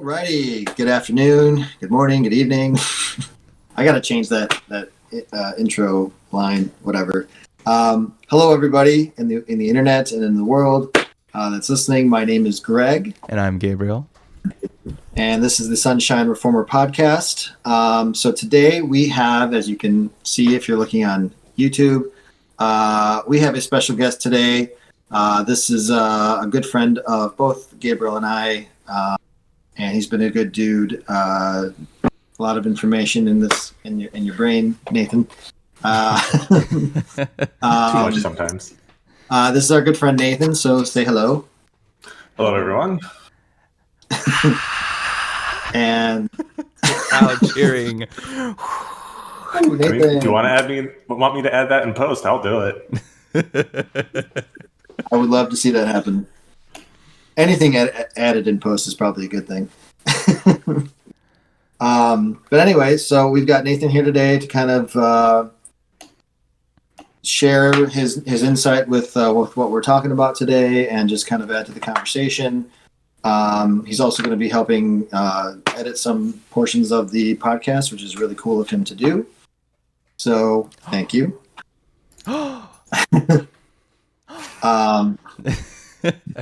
Alrighty, good afternoon, good morning, good evening. I gotta change that intro line, whatever. Hello, everybody in the internet and in the world that's listening. My name is Greg, and I'm Gabriel, and this is the Sunshine Reformer podcast. So today we have, as you can see if you're looking on YouTube, we have a special guest today. This is a good friend of both Gabriel and I. And he's been a good dude. A lot of information in your brain, Nathan. Too much sometimes. This is our good friend Nathan. So say hello. Hello, everyone. And crowd cheering. Nathan. Do you want me to add that in post? I'll do it. I would love to see that happen. Anything added in post is probably a good thing. But anyway, so we've got Nathan here today to kind of share his insight with what we're talking about today and just kind of add to the conversation. He's also going to be helping edit some portions of the podcast, which is really cool of him to do. So thank you.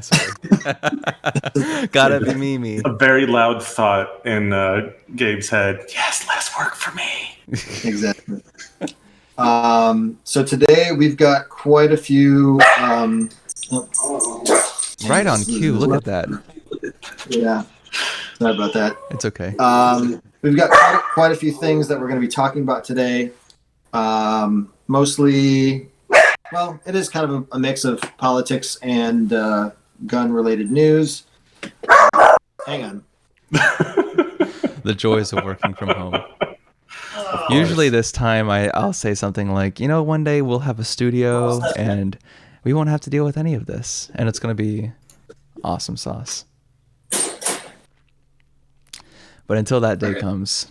Sorry. Gotta be Mimi. A very loud thought in Gabe's head. Yes, less work for me. Exactly. So today we've got quite a few. Right on cue. Look at that. Yeah. Sorry about that. It's okay. We've got quite a few things that we're going to be talking about today. Mostly. Well, it is kind of a mix of politics and gun-related news. Hang on. The joys of working from home. Usually this time I'll say something like, one day we'll have a studio and we won't have to deal with any of this. And it's going to be awesome sauce. But until that day comes,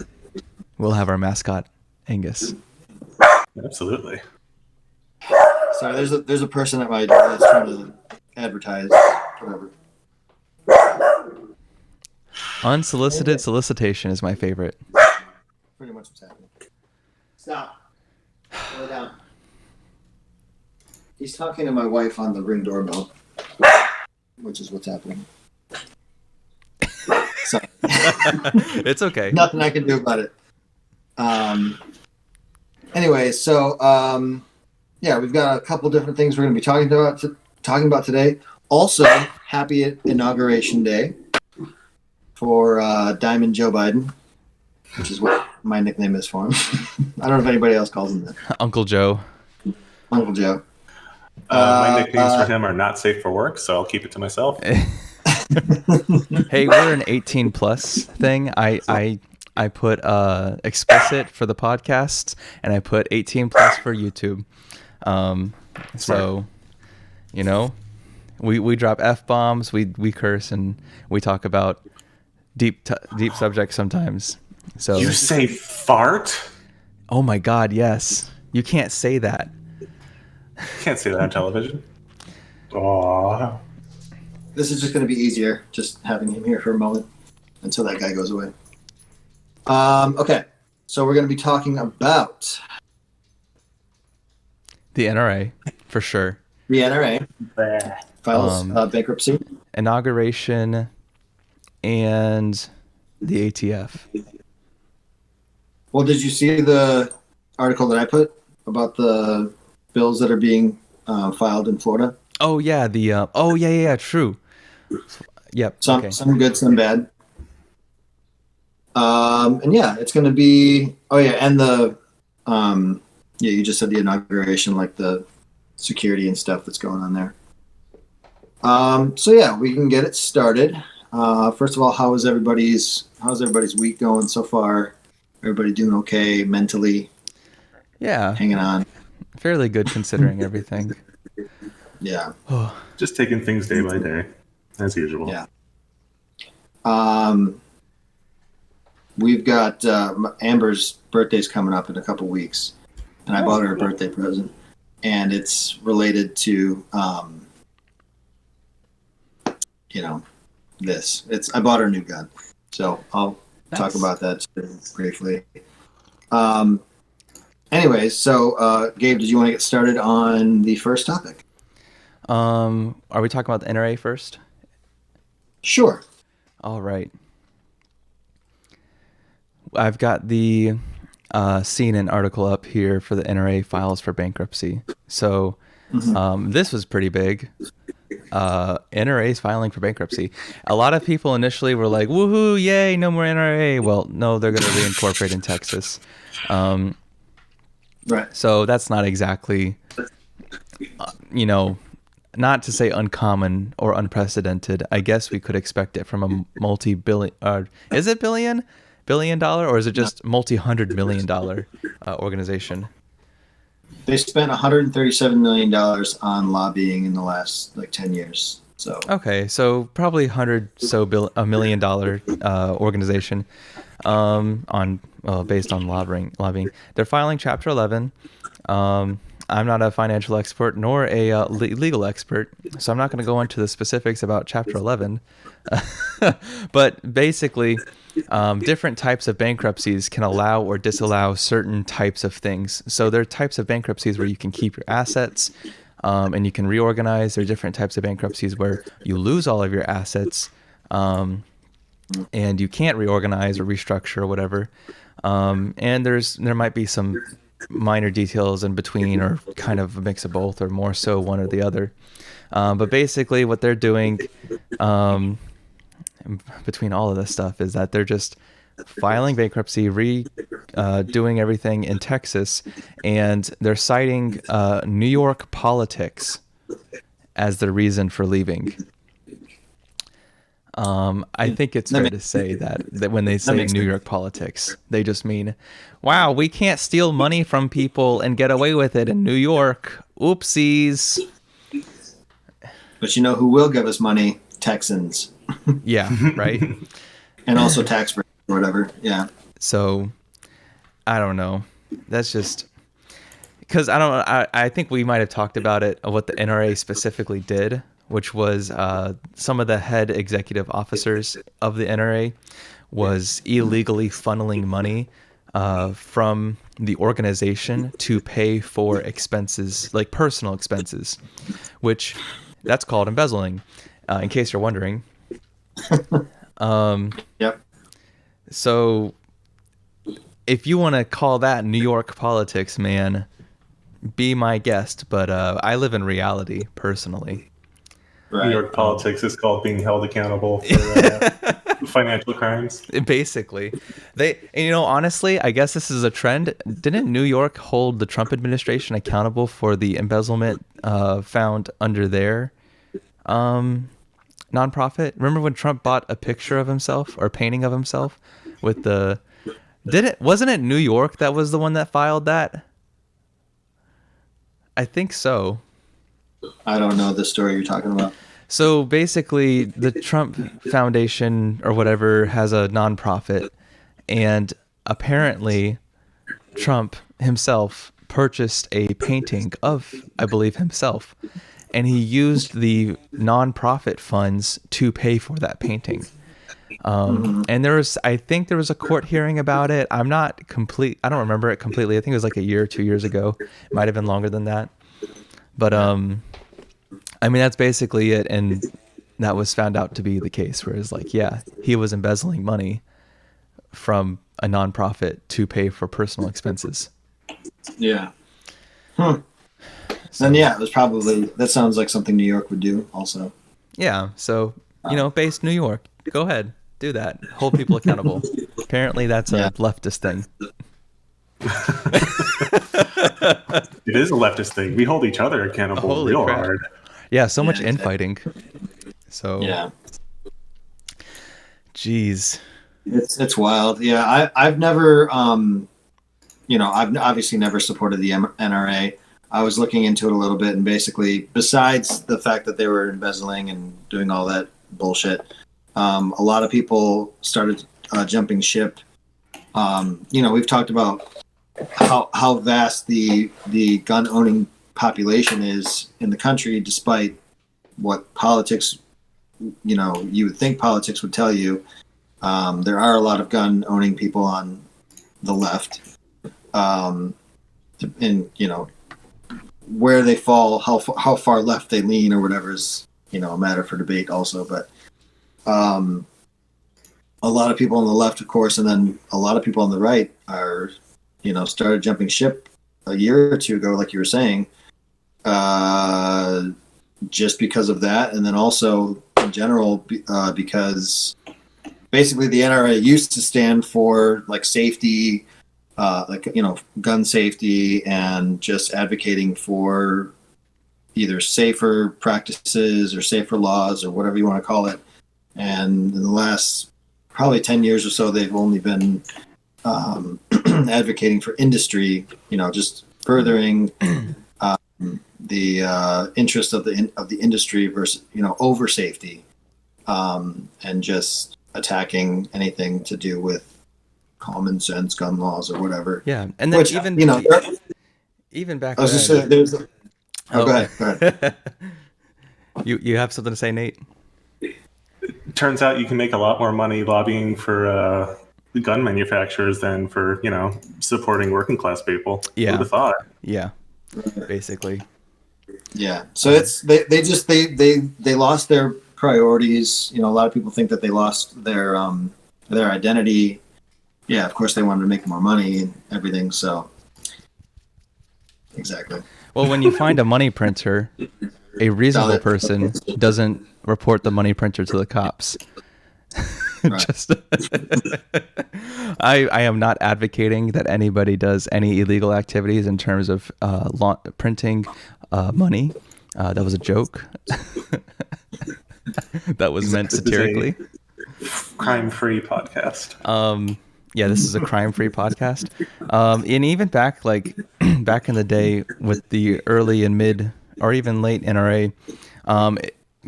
we'll have our mascot, Angus. Absolutely. Sorry, there's a person at my door that's trying to advertise, whatever. Unsolicited solicitation is my favorite. Pretty much what's happening. Stop. Lay down. He's talking to my wife on the Ring doorbell, which is what's happening. Sorry. It's okay. Nothing I can do about it. Anyway, so yeah, we've got a couple different things we're going to be talking about today. Also, happy Inauguration Day for Diamond Joe Biden, which is what my nickname is for him. I don't know if anybody else calls him that. Uncle Joe. Uncle Joe. My nicknames for him are not safe for work, so I'll keep it to myself. Hey, we're an 18 plus thing. I put explicit for the podcast, and I put 18 plus for YouTube. So, we drop F-bombs, we curse, and we talk about deep subjects sometimes. So you say fart? Oh my God, yes. You can't say that. You can't say that on television. Aww. This is just going to be easier, just having him here for a moment until that guy goes away. Okay, so we're going to be talking about the NRA, for sure. The NRA files bankruptcy, inauguration, and the ATF. Well, did you see the article that I put about the bills that are being filed in Florida? Oh yeah, yeah, true. Yep. Some good, some bad. And yeah, it's going to be. Oh yeah, and the yeah, you just said the inauguration, like the security and stuff that's going on there. So yeah, we can get it started. First of all, how's everybody's week going so far? Everybody doing okay mentally? Yeah, hanging on. Fairly good considering everything. Yeah. Just taking things day by day, as usual. Yeah. We've got Amber's birthday's coming up in a couple weeks, and I bought her a birthday present, and it's related to, this. I bought her a new gun. So I'll Nice. talk about that briefly. Anyways, so Gabe, did you want to get started on the first topic? Are we talking about the NRA first? Sure. All right. I've got the CNN article up here for the NRA files for bankruptcy. So this was pretty big. NRA's filing for bankruptcy. A lot of people initially were like, woohoo, yay, no more NRA. Well, no, they're going to reincorporate in Texas. Right. So that's not exactly, not to say uncommon or unprecedented. I guess we could expect it from a multi-billion, is it billion dollar, or is it just multi-$100 million organization? They spent $137 million on lobbying in the last 10 years. So Okay, so probably $100 million organization based on lobbying. They're filing Chapter 11. I'm not a financial expert nor a legal expert, so I'm not going to go into the specifics about Chapter 11. But basically, different types of bankruptcies can allow or disallow certain types of things. So there are types of bankruptcies where you can keep your assets and you can reorganize. There are different types of bankruptcies where you lose all of your assets and you can't reorganize or restructure or whatever. And there might be some minor details in between, or kind of a mix of both, or more so one or the other. But basically what they're doing between all of this stuff is that they're just filing bankruptcy, doing everything in Texas, and they're citing New York politics as the reason for leaving. I think it's fair to say that when they say New York politics, they just mean, wow, we can't steal money from people and get away with it in New York. Oopsies. But you know who will give us money? Texans. Yeah, right. And also tax breaks or whatever. Yeah. So I don't know. That's just because I think we might have talked about it, what the NRA specifically did, which was some of the head executive officers of the NRA was illegally funneling money from the organization to pay for expenses, like personal expenses, which that's called embezzling, in case you're wondering. Yep. So if you want to call that New York politics, man, be my guest. But I live in reality personally. Right. New York politics is called being held accountable for financial crimes. Basically, honestly, I guess this is a trend. Didn't New York hold the Trump administration accountable for the embezzlement found under their nonprofit? Remember when Trump bought a picture of himself or painting of himself with wasn't it New York that was the one that filed that? I think so. I don't know the story you're talking about. So basically, the Trump Foundation or whatever has a nonprofit, and apparently Trump himself purchased a painting of, I believe, himself, and he used the nonprofit funds to pay for that painting. And I think there was a court hearing about it. I don't remember it completely. I think it was like a year or 2 years ago. It might have been longer than that. But that's basically it, and that was found out to be the case. Whereas, he was embezzling money from a nonprofit to pay for personal expenses. Yeah. So, then it was probably, that sounds like something New York would do also. Yeah. So based New York, go ahead, do that. Hold people accountable. Apparently, that's a leftist thing. It is a leftist thing. We hold each other accountable real hard. Yeah, so much infighting. So yeah, jeez, it's wild. Yeah, I've never I've obviously never supported the NRA. I was looking into it a little bit, and basically, besides the fact that they were embezzling and doing all that bullshit, a lot of people started jumping ship. We've talked about how vast the gun owning population is in the country, despite what politics, you would think politics would tell you. There are a lot of gun owning people on the left, and where they fall, how far left they lean, or whatever is a matter for debate also. But a lot of people on the left, of course, and then a lot of people on the right are started jumping ship a year or two ago, like you were saying, just because of that, and then also in general because basically the NRA used to stand for like safety, gun safety, and just advocating for either safer practices or safer laws or whatever you want to call it. And in the last probably 10 years or so, they've only been advocating for industry, just furthering the interest of the industry versus over safety, and just attacking anything to do with common sense gun laws or whatever. Yeah, and then even back I was then, just saying, go ahead. You have something to say, Nate? Turns out you can make a lot more money lobbying for gun manufacturers than for supporting working class people. Yeah. Who'd have thought? Yeah, basically. Yeah. So it's they lost their priorities. A lot of people think that they lost their identity. Yeah, of course they wanted to make more money and everything. So exactly. Well, when you find a money printer, a reasonable person doesn't report the money printer to the cops. Just I am not advocating that anybody does any illegal activities in terms of printing money. That was a joke. That was meant satirically. Crime-free podcast. Yeah, this is a crime-free podcast. And even back in the day with the early and mid or even late NRA,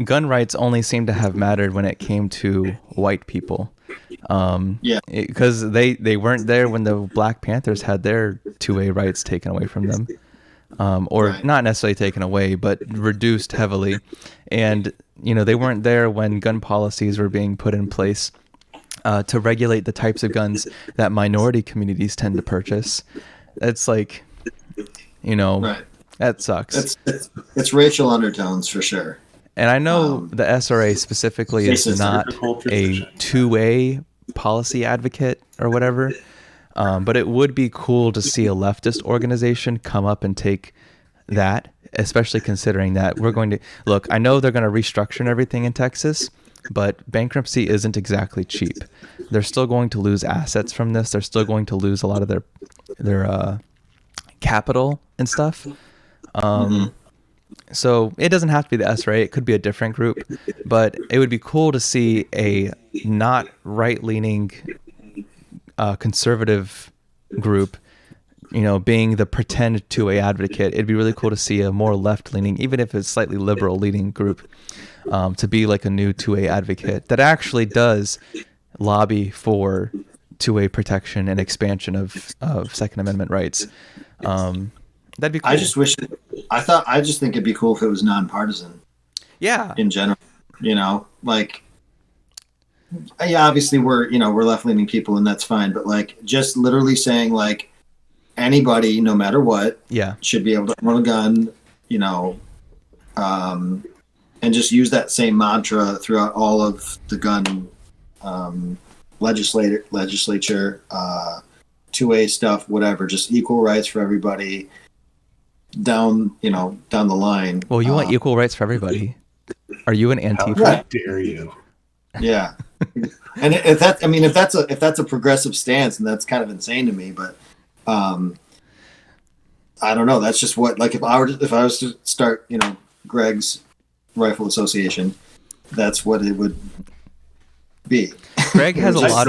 gun rights only seemed to have mattered when it came to white people. Because they weren't there when the Black Panthers had their 2A rights taken away from them. Not necessarily taken away, but reduced heavily. And, they weren't there when gun policies were being put in place to regulate the types of guns that minority communities tend to purchase. It's like, that sucks. It's racial undertones for sure. And I know the SRA specifically is not a 2A policy advocate or whatever, but it would be cool to see a leftist organization come up and take that, especially considering that we're going to look. I know they're going to restructure everything in Texas, but bankruptcy isn't exactly cheap. They're still going to lose assets from this. They're still going to lose a lot of their capital and stuff. So it doesn't have to be the SRA. It could be a different group, but it would be cool to see a not right-leaning conservative group, being the pretend 2A advocate. It'd be really cool to see a more left-leaning, even if it's slightly liberal-leaning group, to be like a new 2A advocate that actually does lobby for 2A protection and expansion of Second Amendment rights. That'd be cool. I just think it'd be cool if it was nonpartisan. Yeah. In general, obviously we're left-leaning people and that's fine, but just literally saying anybody, no matter what, should be able to own a gun, and just use that same mantra throughout all of the gun legislature, 2A stuff, whatever, just equal rights for everybody down the line. Well, you want equal rights for everybody. Are you an Antifa? How dare you? Yeah. And if that's a progressive stance, and that's kind of insane to me, but I don't know. That's just what, if I was to start, Greg's Rifle Association, that's what it would be. Greg has a lot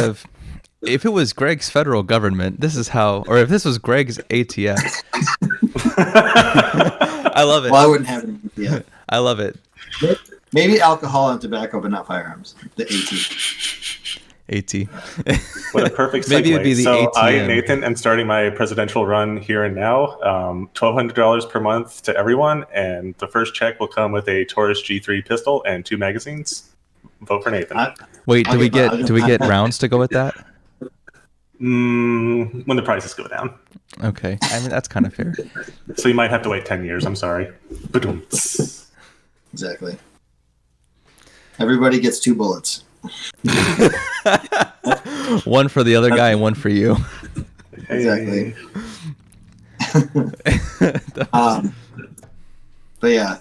of if it was Greg's federal government, this is how, or if this was Greg's ATF. I love it. Well, I wouldn't have an ATF. I love it. Maybe alcohol and tobacco, but not firearms. The AT. What a perfect segue. Maybe it'd be the so ATM. I, Nathan, am starting my presidential run here and now. $1,200 per month to everyone, and the first check will come with a Taurus G3 pistol and 2 magazines. Vote for Nathan. Wait, do we get rounds to go with that? When the prices go down. Okay, I mean that's kind of fair. So you might have to wait 10 years. I'm sorry. Exactly. Everybody gets 2 bullets. One for the other guy and one for you. Exactly. But yeah,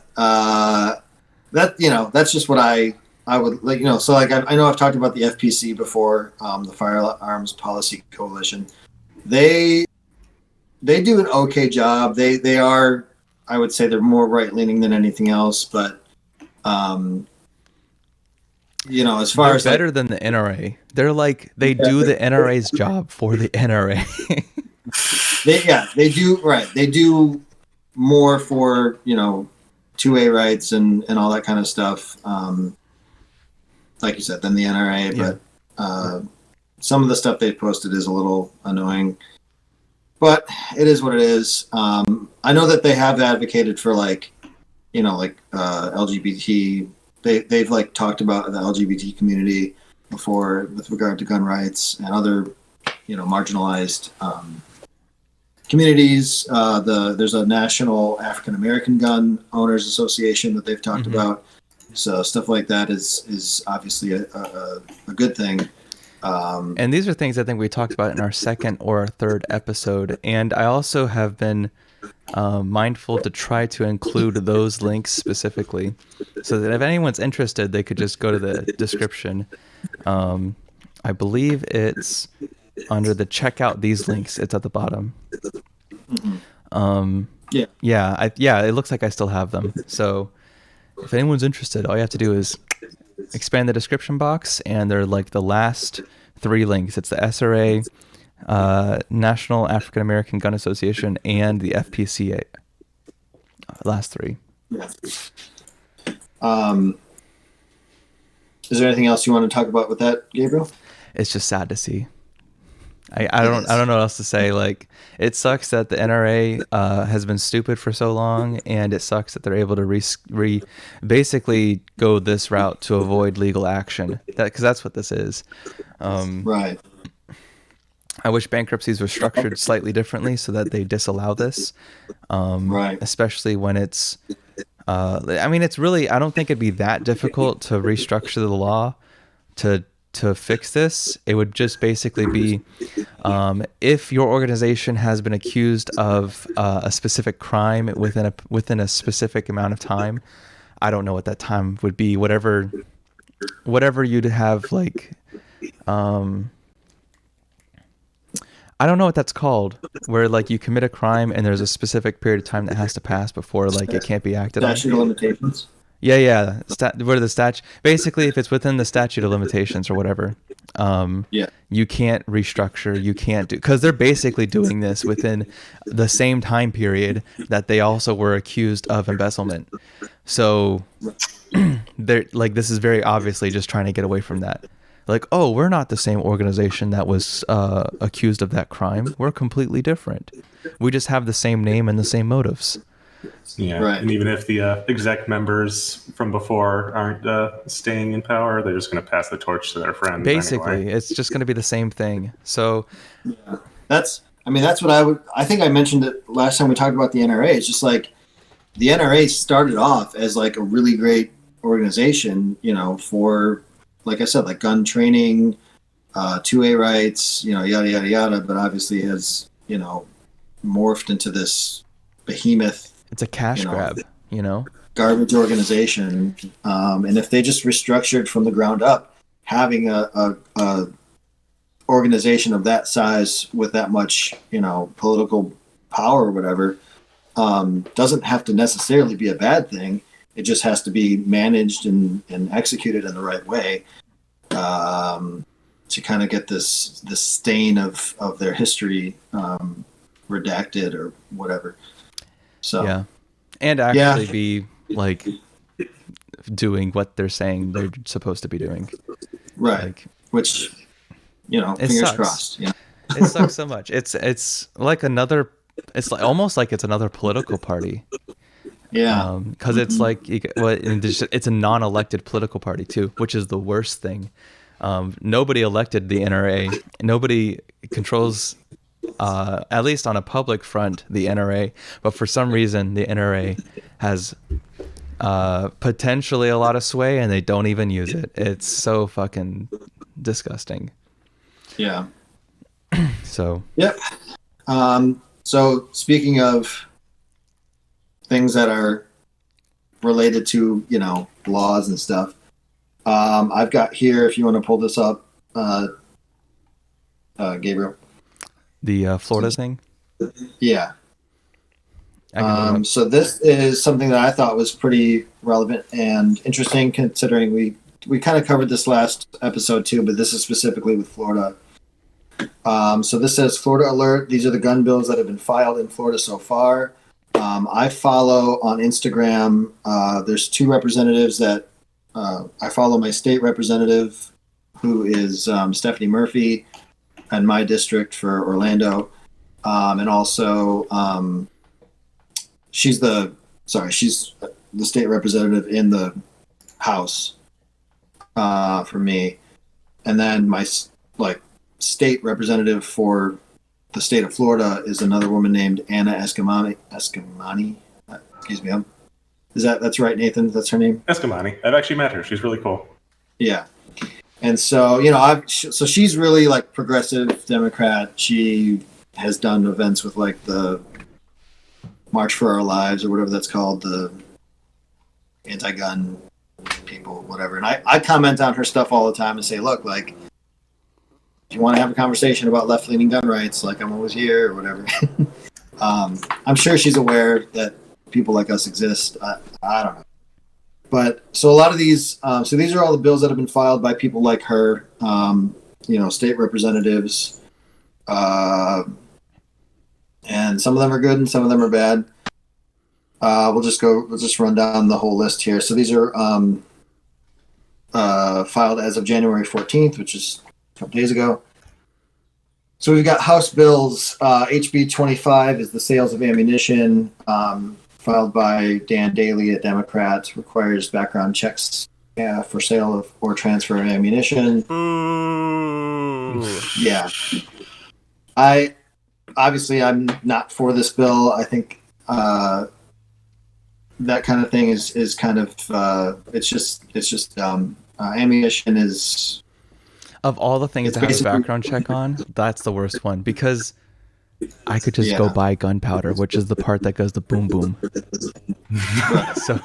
that's just what I would like. So like I know I've talked about the FPC before, the Firearms Policy Coalition. They do an okay job. They are, I would say, they're more right leaning than anything else. But as far they're as better than the NRA. They're like they do the NRA's job for the NRA. They do right. They do more for 2A rights and all that kind of stuff. Like you said, than the NRA. Yeah. But some of the stuff they've posted is a little annoying. But it is what it is. I know that they have advocated for LGBT. They've like talked about the LGBT community before with regard to gun rights and other marginalized communities. There's a National African American Gun Owners Association that they've talked about. So stuff like that is obviously a good thing. And these are things I think we talked about in our second or our third episode. And I also have been mindful to try to include those links specifically so that if anyone's interested, they could just go to the description. I believe it's under the check out these links. It's at the bottom. It looks like I still have them. So if anyone's interested, all you have to do is expand the description box, and they're like the last 3 links. It's the SRA, National African American Gun Association, and the FPCA. Last 3. Yeah. Is there anything else you want to talk about with that, Gabriel? It's just sad to see. I don't know what else to say. Like, it sucks that the NRA has been stupid for so long, and it sucks that they're able to basically go this route to avoid legal action. Because that's what this is. Right. I wish bankruptcies were structured slightly differently so that they disallow this. Right. Especially when it's. It's really. I don't think it'd be that difficult to restructure the law to fix this. It would just basically be if your organization has been accused of a specific crime within a specific amount of time. I don't know what that time would be. Whatever you'd have like. I don't know what that's called, where like you commit a crime and there's a specific period of time that has to pass before like it can't be acted on. Statute of limitations. Yeah. What are the statute? Basically, if it's within the statute of limitations or whatever, you can't restructure. You can't do, because they're basically doing this within the same time period that they also were accused of embezzlement. So they're like, this is very obviously just trying to get away from that. Like, oh, we're not the same organization that was accused of that crime. We're completely different. We just have the same name and the same motives. Yeah, right. And even if the exec members from before aren't staying in power, they're just going to pass the torch to their friends. Basically, anyway. It's just going to be the same thing. So, that's what I think I mentioned it last time we talked about the NRA. It's just like the NRA started off as like a really great organization, for, like I said, like gun training, 2A rights, yada, yada, yada, but obviously has, morphed into this behemoth. It's a cash grab, garbage organization. And if they just restructured from the ground up, having a organization of that size with that much, political power or whatever, doesn't have to necessarily be a bad thing. It just has to be managed and executed in the right way to kind of get this stain of their history redacted or whatever. So yeah, and actually be like doing what they're saying they're supposed to be doing. Right. Like, which, fingers crossed. It sucks so much. It's like another. It's like almost like it's another political party. Yeah. Because it's like, it's a non-elected political party too, which is the worst thing. Nobody elected the NRA. Nobody controls, at least on a public front, the NRA. But for some reason, the NRA has potentially a lot of sway, and they don't even use it. It's so fucking disgusting. Yeah. So. Yep. So speaking of things that are related to, laws and stuff, I've got here, if you want to pull this up, Gabriel. The Florida thing? Yeah. I can so this is something that I thought was pretty relevant and interesting, considering we kind of covered this last episode too, but this is specifically with Florida. So this says, Florida alert. These are the gun bills that have been filed in Florida so far. I follow on Instagram. There's two representatives that I follow. My state representative, who is Stephanie Murphy, and my district for Orlando, and also she's the state representative in the House for me, and then my state representative for the state of Florida is another woman named Anna Escamani. Excuse me. That's right, Nathan? That's her name? Escamani. I've actually met her. She's really cool. Yeah. And so, so she's really progressive Democrat. She has done events with the March for Our Lives or whatever that's called, the anti-gun people, whatever. And I comment on her stuff all the time and say, look, if you want to have a conversation about left-leaning gun rights, I'm always here or whatever. I'm sure she's aware that people like us exist. I don't know. But so a lot of these, so these are all the bills that have been filed by people like her, state representatives. And some of them are good and some of them are bad. We'll just run down the whole list here. So these are filed as of January 14th, which is a couple days ago. So we've got House bills. HB 25 is the sales of ammunition, filed by Dan Daly, a Democrat, requires background checks for sale of or transfer of ammunition. Yeah. I'm not for this bill. I think that kind of thing is kind of it's just dumb. Ammunition is, of all the things to have a background check on, that's the worst one, because I could just go buy gunpowder, which is the part that goes the boom boom. So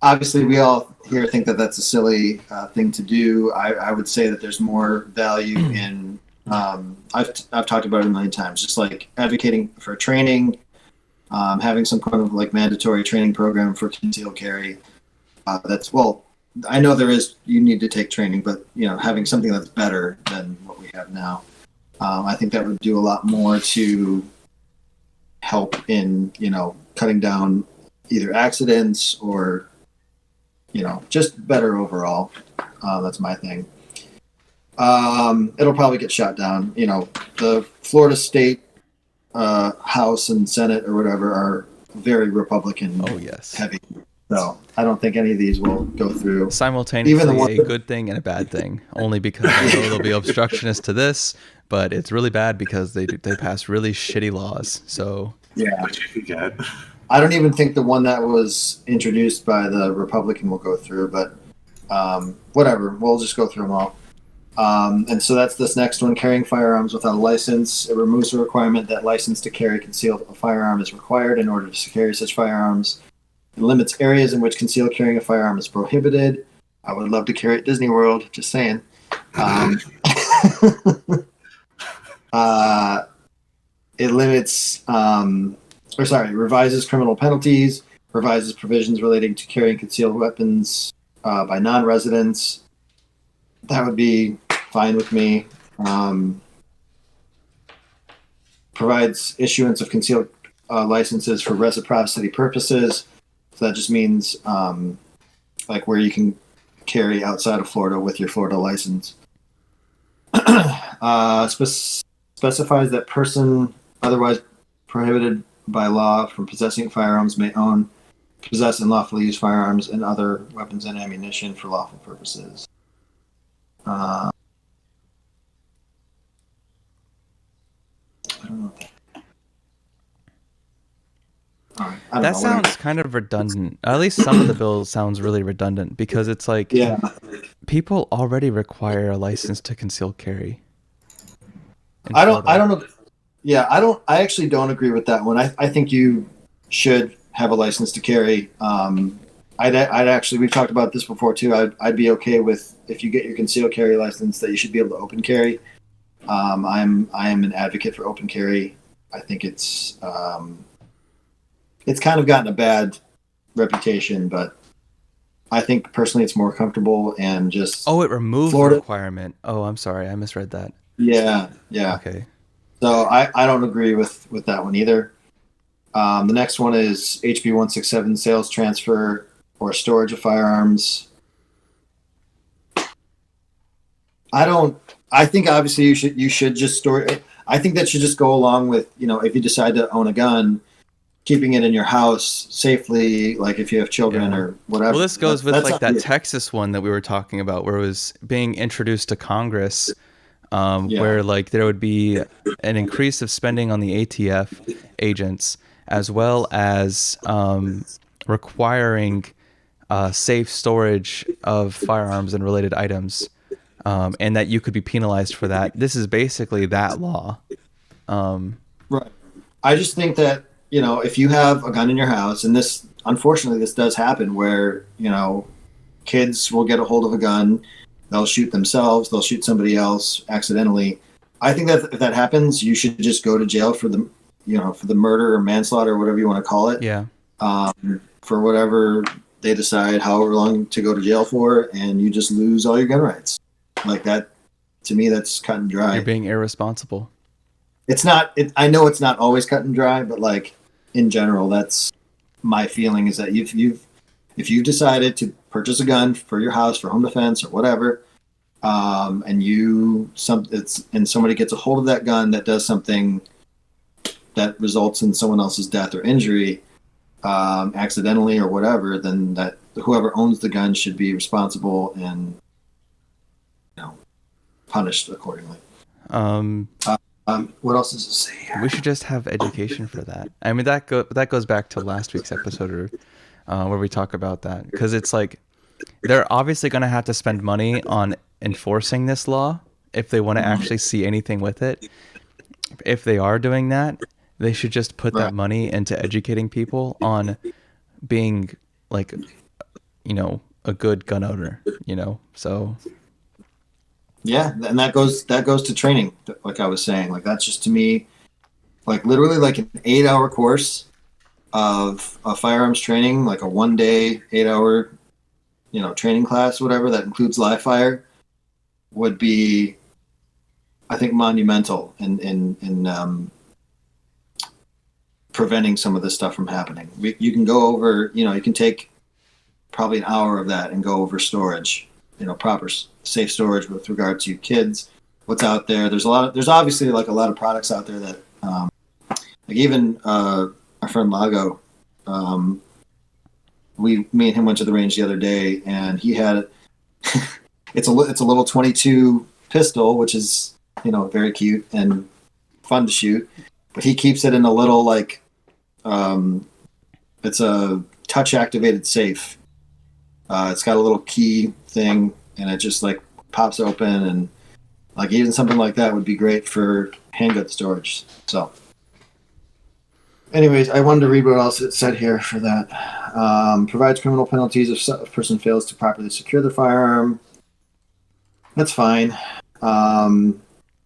obviously we all here think that that's a silly thing to do. I would say that there's more value in I've talked about it a million times, just advocating for training, having some kind of mandatory training program for concealed carry. I know you need to take training, but having something that's better than what we have now, I think that would do a lot more to help in cutting down either accidents or just better overall. That's my thing. It'll probably get shot down. The Florida State House and Senate or whatever are very Republican heavy. So I don't think any of these will go through. Simultaneously, a good thing and a bad thing. Only because I know they'll be obstructionist to this, but it's really bad because they pass really shitty laws. So yeah, which you can get. I don't even think the one that was introduced by the Republican will go through, but whatever. We'll just go through them all. And so that's this next one, carrying firearms without a license. It removes the requirement that license to carry concealed firearm is required in order to carry such firearms. It limits areas in which concealed carrying a firearm is prohibited. I would love to carry at Disney World, just saying. It limits, revises criminal penalties, revises provisions relating to carrying concealed weapons by non-residents. That would be fine with me. Provides issuance of concealed licenses for reciprocity purposes. So that just means where you can carry outside of Florida with your Florida license. Specifies that person otherwise prohibited by law from possessing firearms may own, possess, and lawfully use firearms and other weapons and ammunition for lawful purposes. I don't know. All right. I don't That know, sounds whatever. kind of redundant. At least some of the bill sounds really redundant because it's like Yeah. people already require a license to conceal carry. in I don't Florida. know. Yeah, I actually don't agree with that one. I think you should have a license to carry. I'd actually, we've talked about this before too. I'd be okay with, if you get your concealed carry license, that you should be able to open carry. I am an advocate for open carry. I think it's kind of gotten a bad reputation, but I think personally it's more comfortable and just. Oh, it removed the Florida. requirement. Oh, I'm sorry. I misread that. Yeah. Okay. So I don't agree with that one either. The next one is HB 167, sales, transfer, or storage of firearms. I think obviously you should just store it. I think that should just go along with, if you decide to own a gun, keeping it in your house safely, like if you have children or whatever. Well, this goes with That's like that not- Texas one that we were talking about, where it was being introduced to Congress, where like there would be an increase of spending on the ATF agents, as well as requiring safe storage of firearms and related items, and that you could be penalized for that. This is basically that law. Right. I just think that, if you have a gun in your house, and unfortunately this does happen, where, kids will get a hold of a gun, they'll shoot themselves, they'll shoot somebody else accidentally. I think that if that happens, you should just go to jail for the murder or manslaughter or whatever you want to call it. Yeah. For whatever they decide, however long to go to jail for, and you just lose all your gun rights. Like that, to me, that's cut and dry. You're being irresponsible. It's not. I know it's not always cut and dry, but like in general, that's my feeling. Is that if you've decided to purchase a gun for your house for home defense or whatever, and somebody gets a hold of that gun that does something that results in someone else's death or injury, accidentally or whatever, then that whoever owns the gun should be responsible and punished accordingly. What else does it say here? We should just have education for that. I mean, that goes back to last week's episode where we talk about that, because it's like they're obviously going to have to spend money on enforcing this law if they want to actually see anything with it. If they are doing that, they should just put that money into educating people on being like, a good gun owner, so. Yeah, and that goes to training, like I was saying. Like that's just, to me, like literally like an 8-hour course of firearms training, like a 1-day 8-hour, training class, whatever, that includes live fire, would be, I think, monumental in preventing some of this stuff from happening. You can go over, you can take probably an hour of that and go over storage, proper safe storage with regard to kids, what's out there. There's obviously like a lot of products out there that, like even our friend Lago, me and him went to the range the other day, and he had it's a little 22 pistol, which is very cute and fun to shoot, but he keeps it in a little like it's a touch activated safe. It's got a little key thing, and it just like pops open, and like even something like that would be great for handgun storage. So anyways, I wanted to read what else it said here for that. Provides criminal penalties if a person fails to properly secure the firearm. That's fine.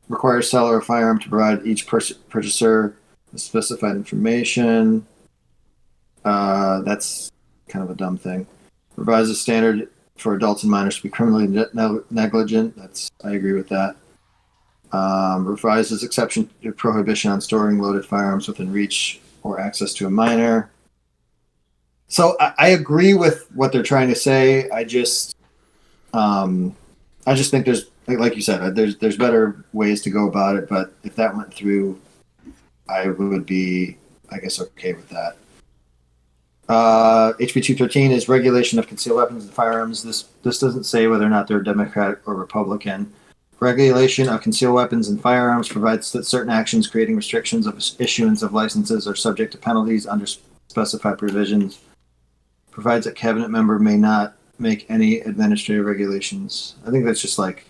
Requires seller of firearm to provide each purchaser with specified information. That's kind of a dumb thing. Provides a standard for adults and minors to be criminally negligent. I agree with that. Revises exception to prohibition on storing loaded firearms within reach or access to a minor. So I agree with what they're trying to say. I just think there's, like you said, there's better ways to go about it. But if that went through, I would be I guess, okay with that. HB 213 is regulation of concealed weapons and firearms. This doesn't say whether or not they're Democrat or Republican. Regulation of concealed weapons and firearms provides that certain actions creating restrictions of issuance of licenses are subject to penalties under specified provisions. Provides that cabinet member may not make any administrative regulations. I think that's just like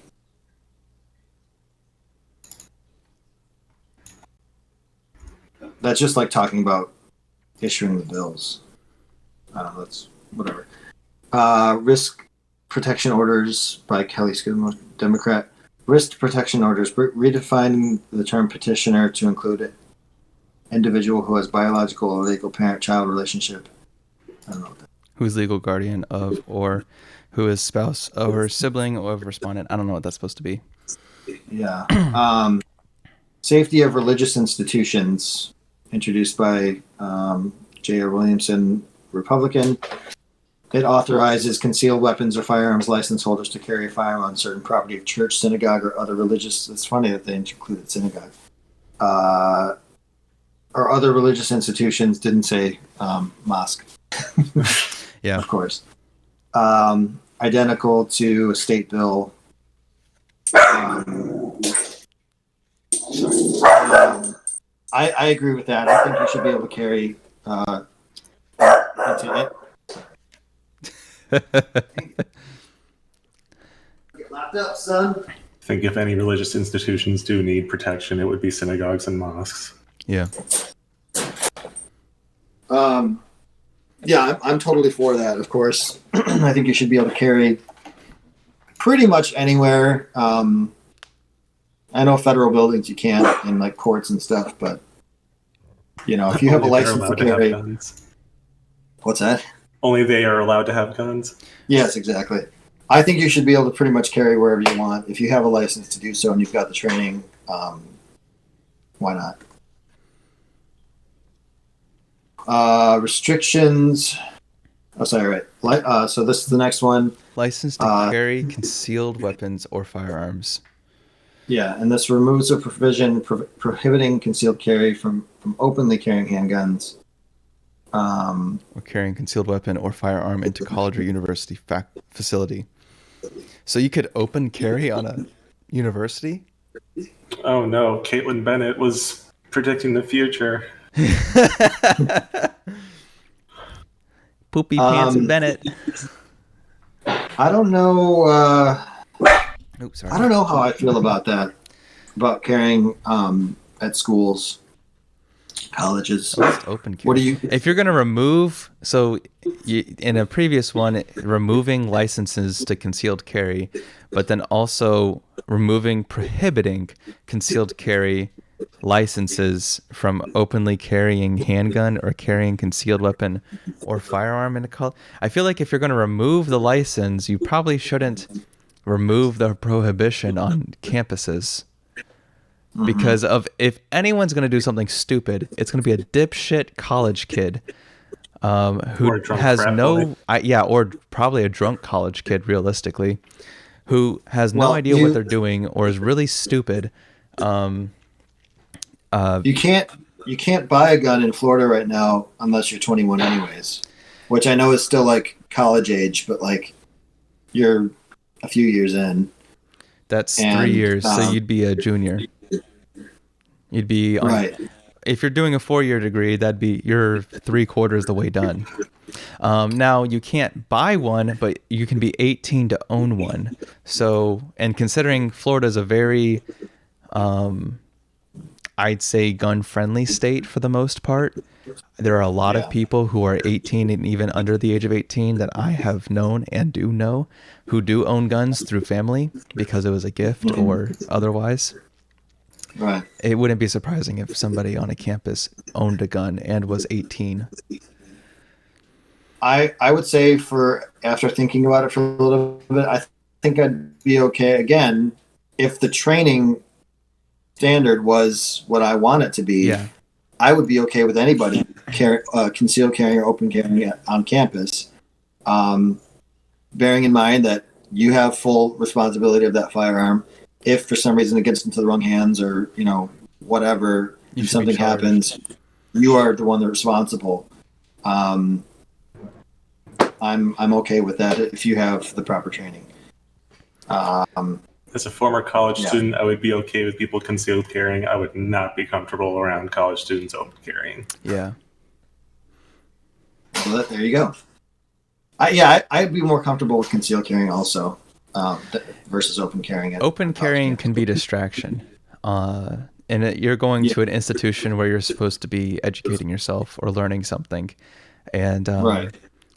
talking about issuing the bills. I don't know, that's whatever. Risk protection orders by Kelly Skidmore, Democrat. Risk protection orders, redefining the term petitioner to include an individual who has biological or legal parent-child relationship. I don't know what that is. Who's legal guardian of, or who is spouse or sibling of respondent. I don't know what that's supposed to be. Yeah. Safety of religious institutions, introduced by J.R. Williamson, Republican. It authorizes concealed weapons or firearms license holders to carry a firearm on certain property of church, synagogue, or other religious. It's funny that they included synagogue. Or other religious institutions. Didn't say mosque. Yeah. Of course. Identical to a state bill. I agree with that. I think you should be able to carry into Get locked up, son. I think if any religious institutions do need protection, it would be synagogues and mosques. Yeah. Yeah, I'm totally for that, of course. I think you should be able to carry pretty much anywhere. I know federal buildings you can't, in like courts and stuff, but if you have a license to carry. What's that? Only they are allowed to have guns? Yes, exactly. I think you should be able to pretty much carry wherever you want. If you have a license to do so and you've got the training, why not? Restrictions. Oh, sorry, right. So this is the next one. License to carry concealed weapons or firearms. Yeah, and this removes a provision prohibiting concealed carry from openly carrying handguns. Or carrying concealed weapon or firearm into college or university facility. So you could open carry on a university? Oh no, Caitlin Bennett was predicting the future. Poopy Pants Bennett. I don't know. Oops, sorry. I don't know how I feel about that. About carrying at schools, colleges. Open carry. What do you? If you're going to remove, in a previous one, removing licenses to concealed carry, but then also prohibiting concealed carry licenses from openly carrying handgun or carrying concealed weapon or firearm in a college. I feel like if you're going to remove the license, you probably shouldn't remove the prohibition on campuses. Because if anyone's going to do something stupid, it's going to be a dipshit college kid who has or probably a drunk college kid, realistically, who has no idea what they're doing or is really stupid. You can't buy a gun in Florida right now unless you're 21 anyways, which I know is still like college age, but like you're a few years in. That's 3 years, so you'd be a junior. You'd be right. If you're doing a 4-year degree, that'd be you're 3/4 the way done. Now you can't buy one, but you can be 18 to own one. So, and considering Florida's a very, I'd say gun-friendly state for the most part, there are a lot of people who are 18 and even under the age of 18 that I have known and do know who do own guns through family because it was a gift or otherwise. Right. It wouldn't be surprising if somebody on a campus owned a gun and was 18. I would say after thinking about it for a little bit, I think I'd be okay again if the training standard was what I want it to be. Yeah. I would be okay with anybody concealed carrying or open carrying on campus, bearing in mind that you have full responsibility of that firearm. If for some reason it gets into the wrong hands or, whatever, if something happens, you are the one that's responsible. I'm okay with that if you have the proper training. As a former college student, I would be okay with people concealed carrying. I would not be comfortable around college students open carrying. Yeah. So there you go. I'd be more comfortable with concealed carrying also, versus open carrying. Open carrying can be distraction. And you're going to an institution where you're supposed to be educating yourself or learning something. And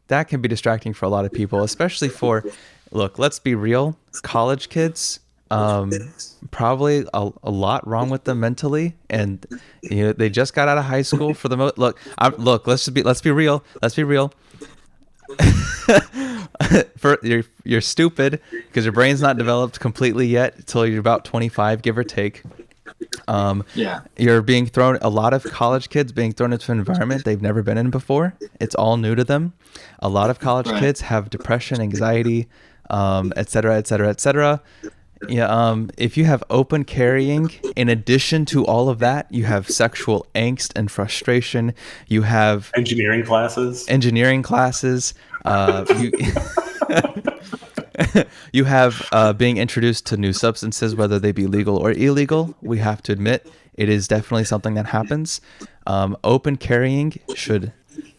that can be distracting for a lot of people, especially for, look, let's be real, college kids, probably a lot wrong with them mentally. And they just got out of high school for the most. Look, let's be real. Let's be real. You're stupid because your brain's not developed completely yet until you're about 25, give or take. You're being thrown, a lot of college kids being thrown into an environment they've never been in before. It's all new to them. A lot of college kids have depression, anxiety, et cetera, et cetera, et cetera. If you have open carrying, in addition to all of that, you have sexual angst and frustration. You have engineering classes. You have being introduced to new substances, whether they be legal or illegal. We have to admit it is definitely something that happens. Open carrying should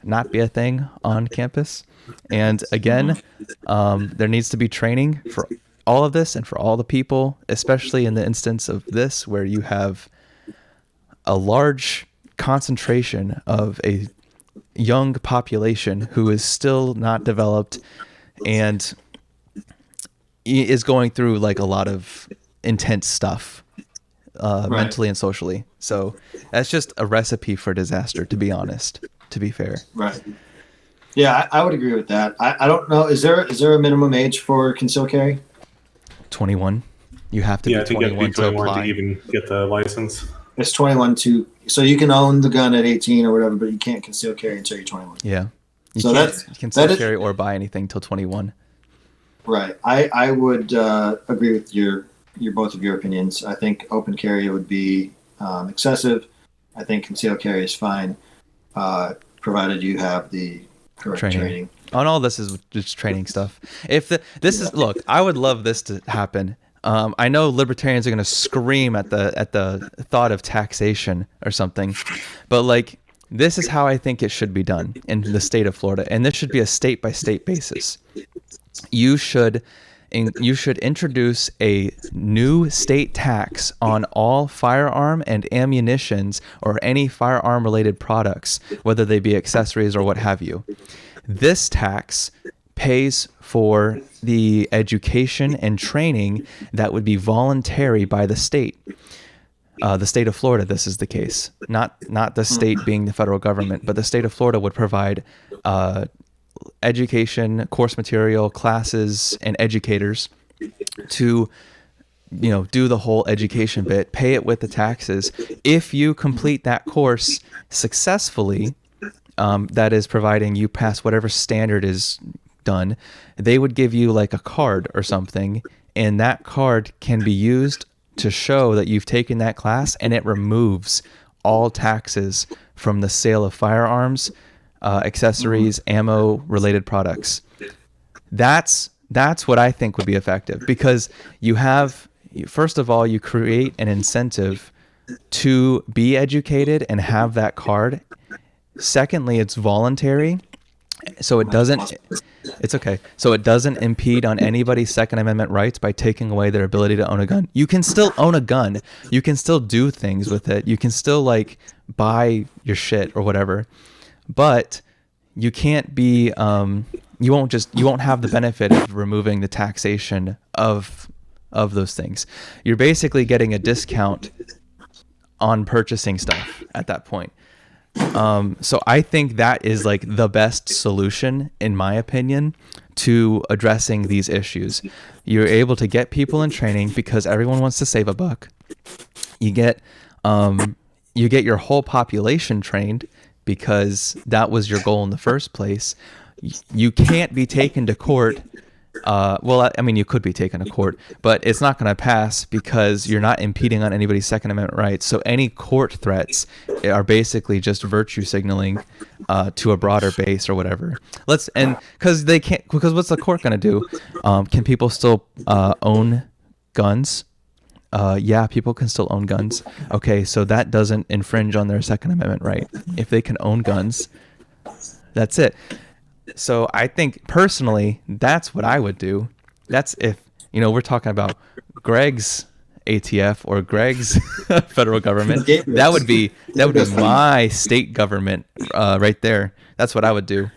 not be a thing on campus. And again, there needs to be training for all of this and for all the people, especially in the instance of this where you have a large concentration of a young population who is still not developed and is going through like a lot of intense stuff mentally and socially. So that's just a recipe for disaster, to be honest, to be fair. Right. Yeah, I would agree with that. I don't know. Is there a minimum age for concealed carry? 21. You have to be 21 to apply. To even get the license. It's 21 so you can own the gun at 18 or whatever, but you can't conceal carry until you're 21. Yeah. You can't conceal carry or buy anything till 21. Right. I would agree with your both of your opinions. I think open carry would be excessive. I think concealed carry is fine, provided you have the correct training. On all this is just training stuff. Look, I would love this to happen. I know libertarians are going to scream at the thought of taxation or something, but like this is how I think it should be done in the state of Florida, and this should be a state by state basis. You should introduce a new state tax on all firearm and ammunitions or any firearm related products, whether they be accessories or what have you. This tax pays for the education and training that would be voluntary by the state. The state of Florida, this is the case. Not the state being the federal government, but the state of Florida would provide education, course material, classes, and educators to do the whole education bit, pay it with the taxes. If you complete that course successfully, that is providing you pass whatever standard is done, they would give you like a card or something, and that card can be used to show that you've taken that class, and it removes all taxes from the sale of firearms, accessories, ammo related products. That's what I think would be effective, because first of all, you create an incentive to be educated and have that card. Secondly, it's voluntary, so it doesn't impede on anybody's Second Amendment rights by taking away their ability to own a gun. You can still own a gun. You can still do things with it. You can still like buy your shit or whatever, but you can't be. You won't have the benefit of removing the taxation of those things. You're basically getting a discount on purchasing stuff at that point. So I think that is like the best solution, in my opinion, to addressing these issues. You're able to get people in training because everyone wants to save a buck. You get your whole population trained because that was your goal in the first place. You can't be taken to court Well, I mean, you could be taken to court, but it's not going to pass because you're not impeding on anybody's Second Amendment rights. So any court threats are basically just virtue signaling to a broader base or whatever. Because what's the court going to do? Can people still own guns? Yeah, people can still own guns. Okay, so that doesn't infringe on their Second Amendment right. If they can own guns, that's it. So I think personally, that's what I would do. That's if, we're talking about Greg's ATF or Greg's federal government. That would be my state government right there. That's what I would do.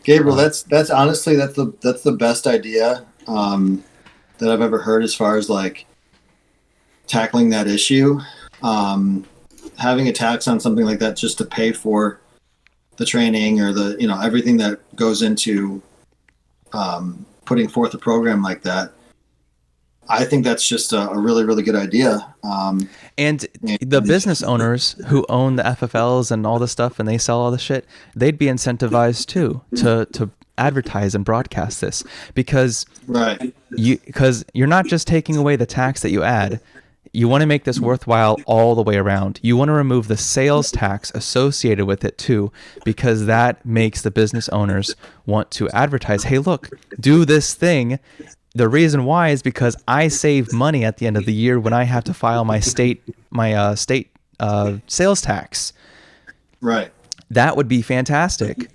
Gabriel, that's honestly that's the best idea that I've ever heard as far as like tackling that issue. Having a tax on something like that just to pay for the training or the everything that goes into putting forth a program like that. I think that's just a really, really good idea. And the business owners who own the FFLs and all this stuff and they sell all the shit, they'd be incentivized too to advertise and broadcast this because you're not just taking away the tax that you add. You want to make this worthwhile all the way around. You want to remove the sales tax associated with it too, because that makes the business owners want to advertise, hey, look, do this thing. The reason why is because I save money at the end of the year when I have to file my state sales tax. Right. That would be fantastic.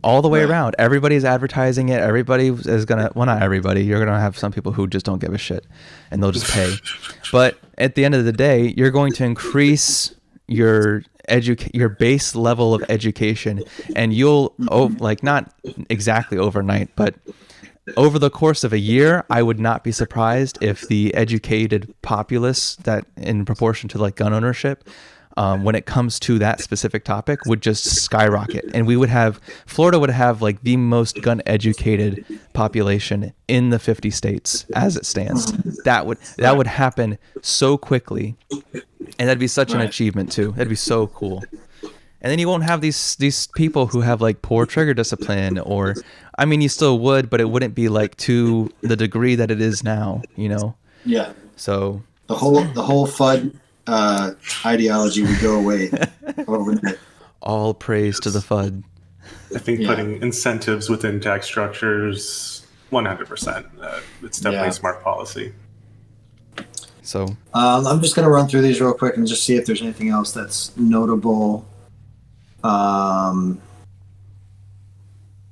All the way around. Everybody's advertising it. Everybody is going to, well, not everybody. You're going to have some people who just don't give a shit and they'll just pay. But at the end of the day, you're going to increase your base level of education and you'll, not exactly overnight, but over the course of a year, I would not be surprised if the educated populace that in proportion to like gun ownership, when it comes to that specific topic would just skyrocket. And Florida would have like the most gun educated population in the 50 states as it stands. That would happen so quickly. And that'd be such an achievement too. That'd be so cool. And then you won't have these people who have like poor trigger discipline or, I mean, you still would, but it wouldn't be like to the degree that it is now, Yeah. So the whole FUD ideology would go away overnight. All praise to the FUD. I think putting incentives within tax structures, 100%. It's definitely a smart policy. So I'm just going to run through these real quick and just see if there's anything else that's notable.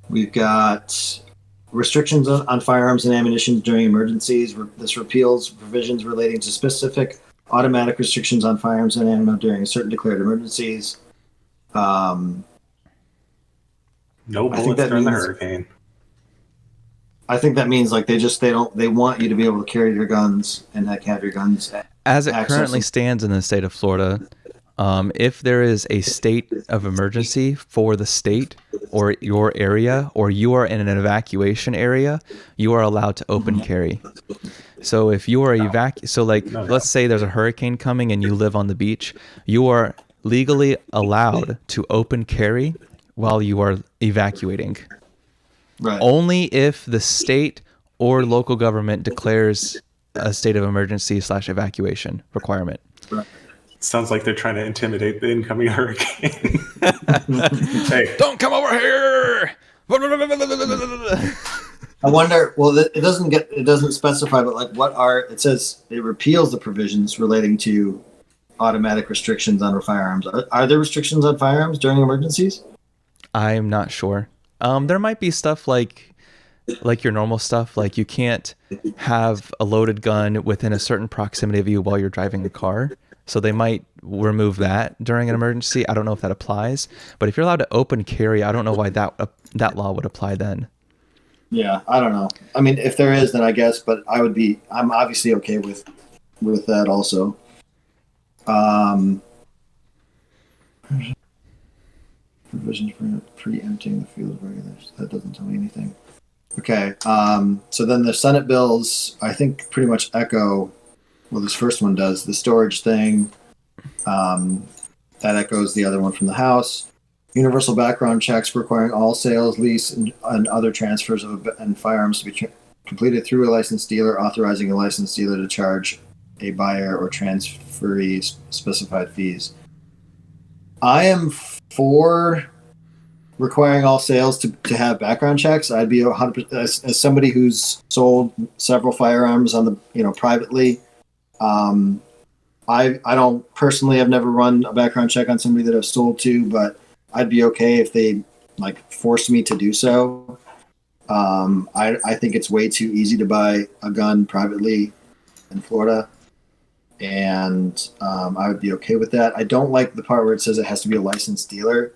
We've got restrictions on firearms and ammunition during emergencies. This repeals provisions relating to specific automatic restrictions on firearms and ammo during certain declared emergencies. No bullets during the hurricane. I think that means like they want you to be able to carry your guns and have your guns. As it currently stands in the state of Florida, if there is a state of emergency for the state or your area, or you are in an evacuation area, you are allowed to open carry. So if you are let's say there's a hurricane coming and you live on the beach, you are legally allowed to open carry while you are evacuating. Right. Only if the state or local government declares a state of emergency / evacuation requirement. Right. Sounds like they're trying to intimidate the incoming hurricane. Hey, don't come over here! I wonder. Well, it doesn't specify, but like, it says it repeals the provisions relating to automatic restrictions on firearms. Are there restrictions on firearms during emergencies? I'm not sure. There might be stuff like your normal stuff, like you can't have a loaded gun within a certain proximity of you while you're driving a car. So they might remove that during an emergency. I don't know if that applies, but if you're allowed to open carry, I don't know why that law would apply then. Yeah, I don't know. I mean, if there is, then I guess, but I'm obviously okay with that also. Provisions for preempting the field of regulars. That doesn't tell me anything. Okay. So then the Senate bills, I think, pretty much echo. Well, this first one does the storage thing. That echoes the other one from the House. Universal background checks requiring all sales, lease, and other transfers and firearms to be completed through a licensed dealer, authorizing a licensed dealer to charge a buyer or transferee specified fees. I am for requiring all sales to have background checks. I'd be 100% as somebody who's sold several firearms on the privately. I don't personally. I've never run a background check on somebody that I've sold to, but I'd be okay if they forced me to do so. I think it's way too easy to buy a gun privately in Florida, and I would be okay with that. I don't like the part where it says it has to be a licensed dealer.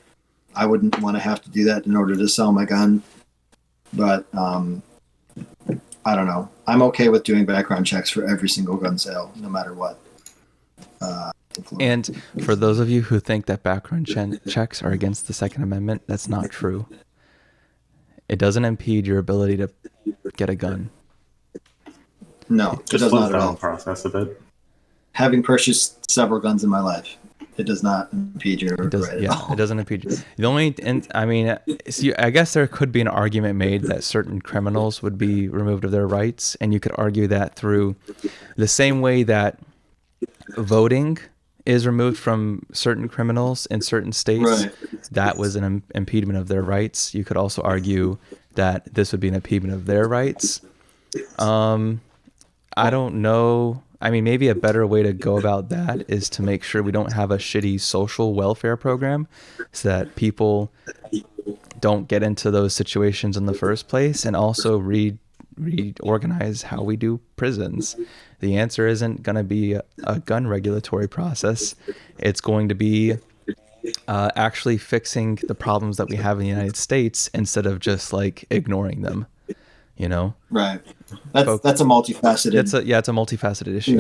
I wouldn't want to have to do that in order to sell my gun, but I don't know. I'm okay with doing background checks for every single gun sale, no matter what. And for those of you who think that background checks are against the Second Amendment, that's not true. It doesn't impede your ability to get a gun. No, it Just does slows not at down all. the process a bit. Having purchased several guns in my life, it does not impede your right at all. It doesn't impede you. The only, and I mean, I guess there could be an argument made that certain criminals would be removed of their rights, and you could argue that through the same way that voting is removed from certain criminals in certain states. Right. That was an impediment of their rights. You could also argue that this would be an impediment of their rights. I don't know. I mean, maybe a better way to go about that is to make sure we don't have a shitty social welfare program so that people don't get into those situations in the first place, and also reorganize how we do prisons. The answer isn't going to be a gun regulatory process. It's going to be actually fixing the problems that we have in the United States instead of just ignoring them, Right. That's a multifaceted. It's a multifaceted issue.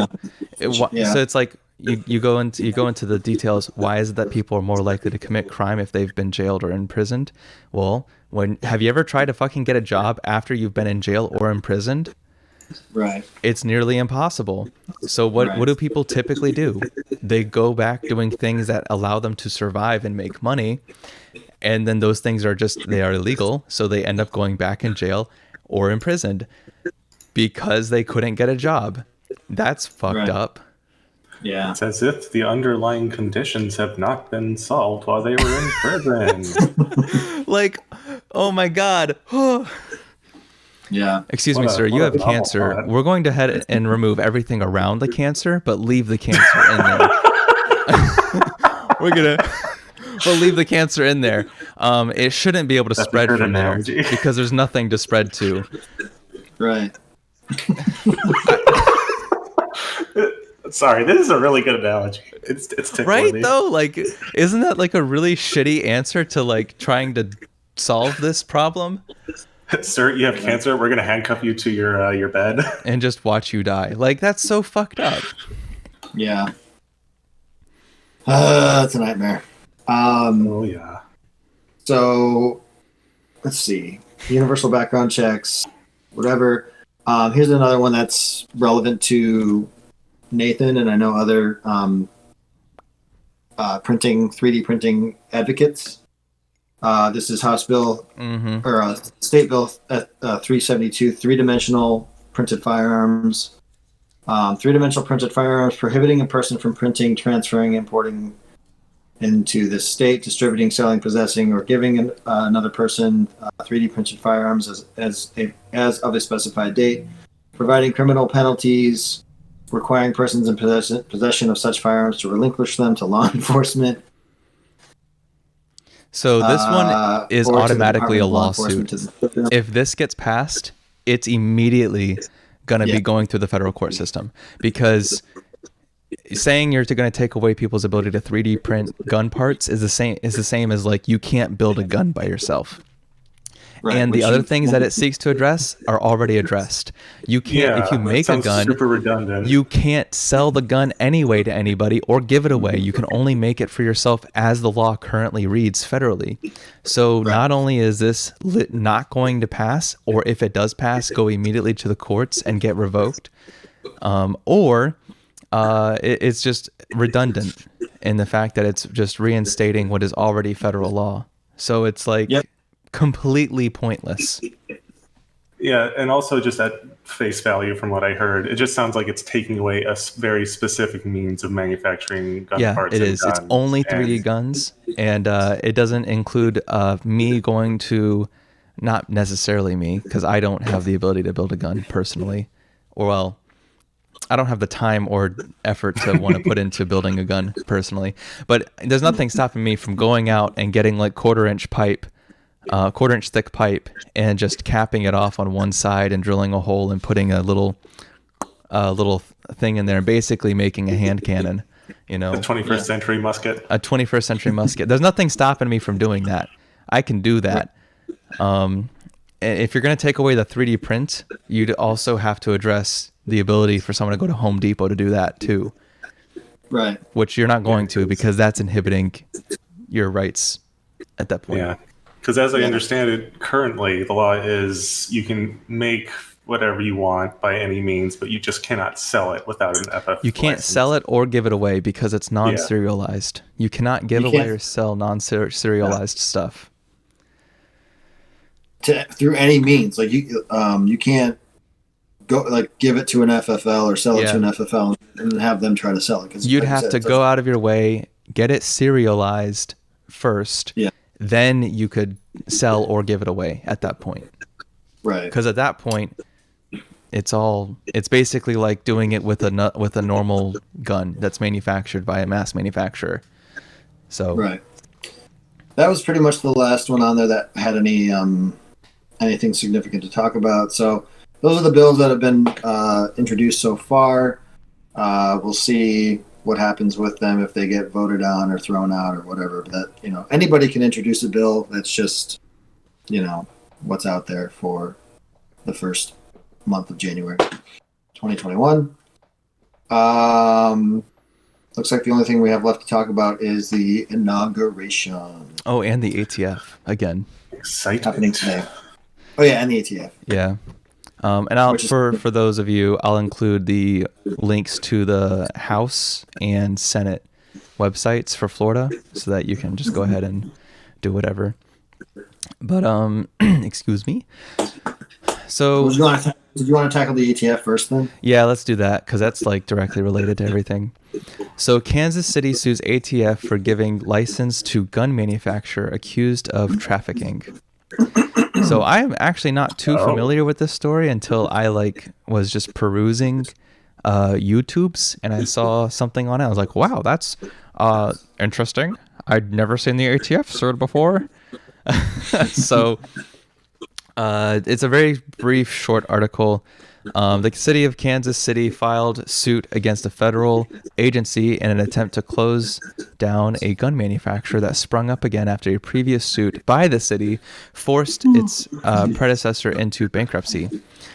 So it's like you go into the details. Why is it that people are more likely to commit crime if they've been jailed or imprisoned? Well, have you ever tried to fucking get a job after you've been in jail or imprisoned? Right. It's nearly impossible. So what do people typically do? They go back doing things that allow them to survive and make money, and then those things they are illegal, so they end up going back in jail or imprisoned because they couldn't get a job. That's fucked up. Yeah. It's as if the underlying conditions have not been solved while they were in prison. Oh my God. Yeah. Excuse me, sir. You have cancer. thought. We're going to head and remove everything around the cancer, but leave the cancer in there. We'll leave the cancer in there. It shouldn't be able to spread a good from there analogy. because there's nothing to spread to. Right. Sorry, this is a really good analogy. It's tickling Right me. though? Isn't that a really shitty answer to trying to solve this problem Sir, you have cancer. We're gonna handcuff you to your bed. and just watch you die? That's so fucked up. Yeah. That's a nightmare. Oh yeah. So let's see. Universal background checks, whatever. Here's another one that's relevant to Nathan, and I know other 3D printing advocates. This is House Bill or State Bill 372, three-dimensional printed firearms. Three-dimensional printed firearms prohibiting a person from printing, transferring, importing into the state, distributing, selling, possessing, or giving another person 3D printed firearms as of a specified date, providing criminal penalties, requiring persons in possession of such firearms to relinquish them to law enforcement. So this one is or to the automatically a Department of Law lawsuit. Enforcement If this gets passed, it's immediately going to be going through the federal court system, because saying you're going to take away people's ability to 3D print gun parts is the same as you can't build a gun by yourself. Right, and the other things that it seeks to address are already addressed. You can't, if you make a gun, super redundant. you can't sell the gun anyway to anybody or give it away. You can only make it for yourself as the law currently reads federally. So not only is this not going to pass, or if it does pass, go immediately to the courts and get revoked, or it's just redundant. in the fact that it's just reinstating what is already federal law. So it's like completely pointless. Yeah, and also just at face value from what I heard, it just sounds like it's taking away a very specific means of manufacturing gun parts. It is. It's only 3D guns, and it doesn't include me going to, not necessarily me, because I don't have the ability to build a gun personally, or well, I don't have the time or effort to want to put into building a gun personally. But there's nothing stopping me from going out and getting like quarter-inch thick pipe, and just capping it off on one side and drilling a hole and putting a little thing in there, and basically making a hand cannon. You know, a 21st century musket. A 21st century musket. There's nothing stopping me from doing that. I can do that. If you're going to take away the 3D print, you'd also have to address the ability for someone to go to Home Depot to do that too. Right. Which you're not going to, because that's inhibiting your rights at that point. Yeah. Because as I understand it, currently the law is you can make whatever you want by any means, but you just cannot sell it without an FF You can't license. sell it or give it away because it's non-serialized. You cannot give away or sell non-serialized stuff. Through any means, like you can't go like give it to an FFL or sell it to an FFL and have them try to sell it. Because you'd have to go out of your way, get it serialized first. Yeah. Then you could sell or give it away at that point. Right. Because at that point, it's basically like doing it with a normal gun that's manufactured by a mass manufacturer. So right. That was pretty much the last one on there that had anything significant to talk about. So those are the bills that have been introduced so far. We'll see what happens with them if they get voted on or thrown out or whatever. But that, anybody can introduce a bill. That's just, what's out there for the first month of January 2021. Looks like the only thing we have left to talk about is the inauguration. Oh, and the ATF again. Excitement. Happening today. Oh yeah, and the ATF. Yeah. And for those of you, I'll include the links to the House and Senate websites for Florida so that you can just go ahead and do whatever. But excuse me. So did you want to tackle the ATF first then? Yeah, let's do that because that's like directly related to everything. So Kansas City sues ATF for giving license to gun manufacturer accused of trafficking. So I am actually not too familiar with this story until I was just perusing YouTubes and I saw something on it. I was like, wow, that's interesting. I'd never seen the ATF sued before. So it's a very brief, short article. The city of Kansas City filed suit against a federal agency in an attempt to close down a gun manufacturer that sprung up again after a previous suit by the city forced its predecessor into bankruptcy.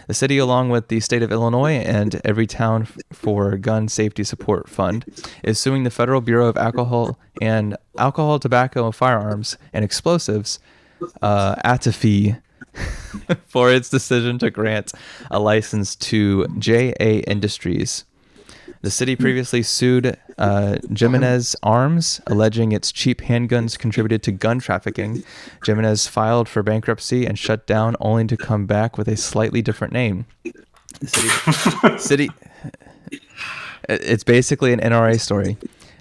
The city, along with the state of Illinois and Everytown for Gun Safety Support Fund, is suing the Federal Bureau of Alcohol, Tobacco, Firearms, and Explosives, ATFE, for its decision to grant a license to JA Industries. The city previously sued Jimenez Arms, alleging its cheap handguns contributed to gun trafficking. Jimenez filed for bankruptcy and shut down, only to come back with a slightly different name. The city it's basically an NRA story.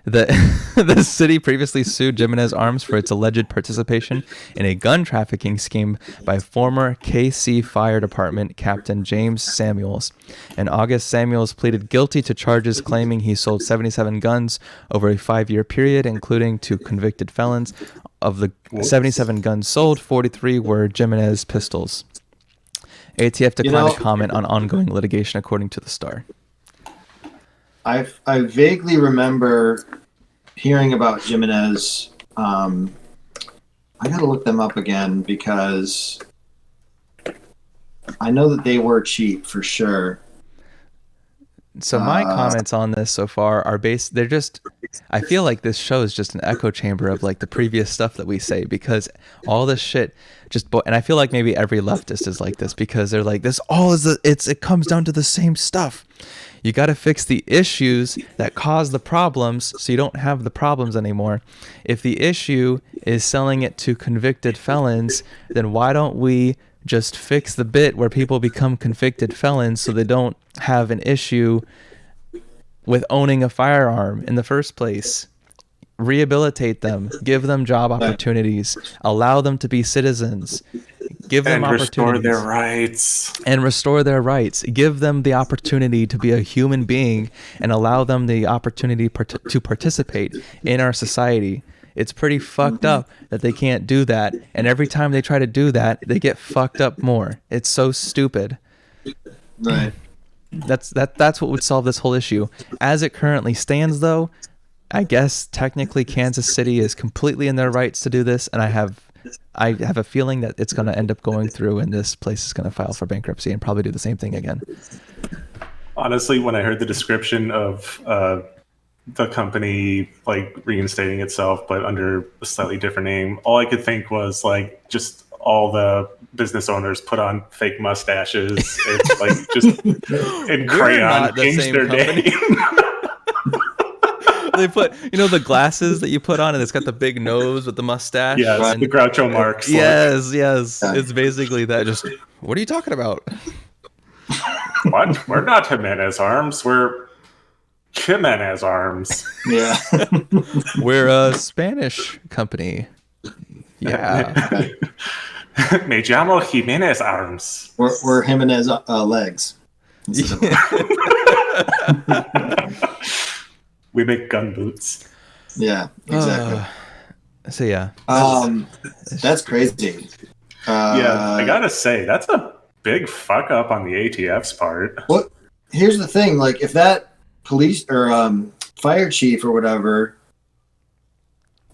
The city previously sued Jimenez Arms for its alleged participation in a gun trafficking scheme by former KC Fire Department Captain James Samuels. In August, Samuels pleaded guilty to charges claiming he sold 77 guns over a 5-year period, including to convicted felons. Of the 77 guns sold, 43 were Jimenez pistols. ATF declined to comment on ongoing litigation, according to the Star. I vaguely remember hearing about Jimenez. I got to look them up again because I know that they were cheap for sure. So my comments on this so far are they're just, I feel like this show is just an echo chamber of like the previous stuff that we say, because all this shit and I feel like maybe every leftist is like this, because they're like, this all is it comes down to the same stuff. You got to fix the issues that cause the problems so you don't have the problems anymore. If the issue is selling it to convicted felons, then why don't we just fix the bit where people become convicted felons so they don't have an issue with owning a firearm in the first place? Rehabilitate them, give them job opportunities, allow them to be citizens, give them opportunities. Restore their rights. Give them the opportunity to be a human being and allow them the opportunity to participate in our society. It's pretty fucked up that they can't do that, and every time they try to do that, they get fucked up more. It's so stupid. Right. That's what would solve this whole issue. As it currently stands, though, I guess technically Kansas City is completely in their rights to do this, and I have a feeling that it's going to end up going through, and this place is going to file for bankruptcy and probably do the same thing again. Honestly, when I heard the description of the company like reinstating itself but under a slightly different name, all I could think was like just all the business owners put on fake mustaches and like just in crayon change their name. They put, the glasses that you put on, and it's got the big nose with the mustache. Yes, and the Groucho Marx. Yes. It's basically that. Just, what are you talking about? What? We're not Jimenez Arms. We're Jimenez Arms. Yeah. We're a Spanish company. Yeah. Me llamo Jimenez Arms. We're Jimenez legs. We make gun boots. Yeah, exactly. So yeah. That's crazy. Yeah, I gotta say, that's a big fuck up on the ATF's part. Well, here's the thing: like, if that police or fire chief or whatever,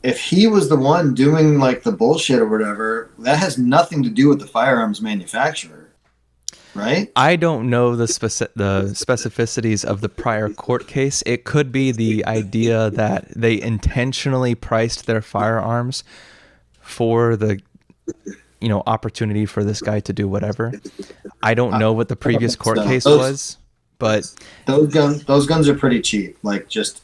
if he was the one doing like the bullshit or whatever, that has nothing to do with the firearms manufacturer, right? I don't know the specificities of the prior court case. It could be the idea that they intentionally priced their firearms for the opportunity for this guy to do whatever. I don't know what the previous court case was, but those guns are pretty cheap. Like, just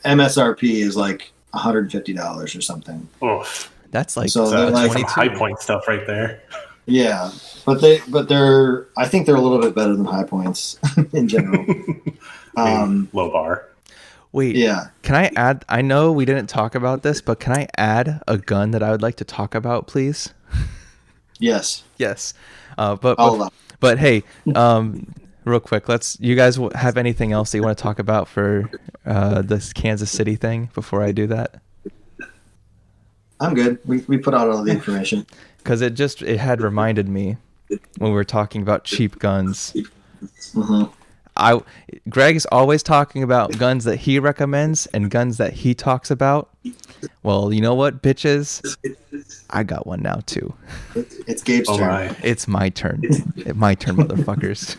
MSRP is like $150 or something. Oof. That's like, so they're like some high point stuff right there. Yeah, but they're I think they're a little bit better than high points in general. Low bar. Wait, yeah. Can I add? I know we didn't talk about this, but can I add a gun that I would like to talk about, please? Yes. Yes. But hey, real quick, you guys have anything else that you want to talk about for this Kansas City thing before I do that? I'm good. We put out all the information. Because it had reminded me when we were talking about cheap guns. Mm-hmm. Greg's always talking about guns that he recommends and guns that he talks about. Well, you know what, bitches? I got one now too. It's Gabe's turn. It's my turn. My turn, motherfuckers.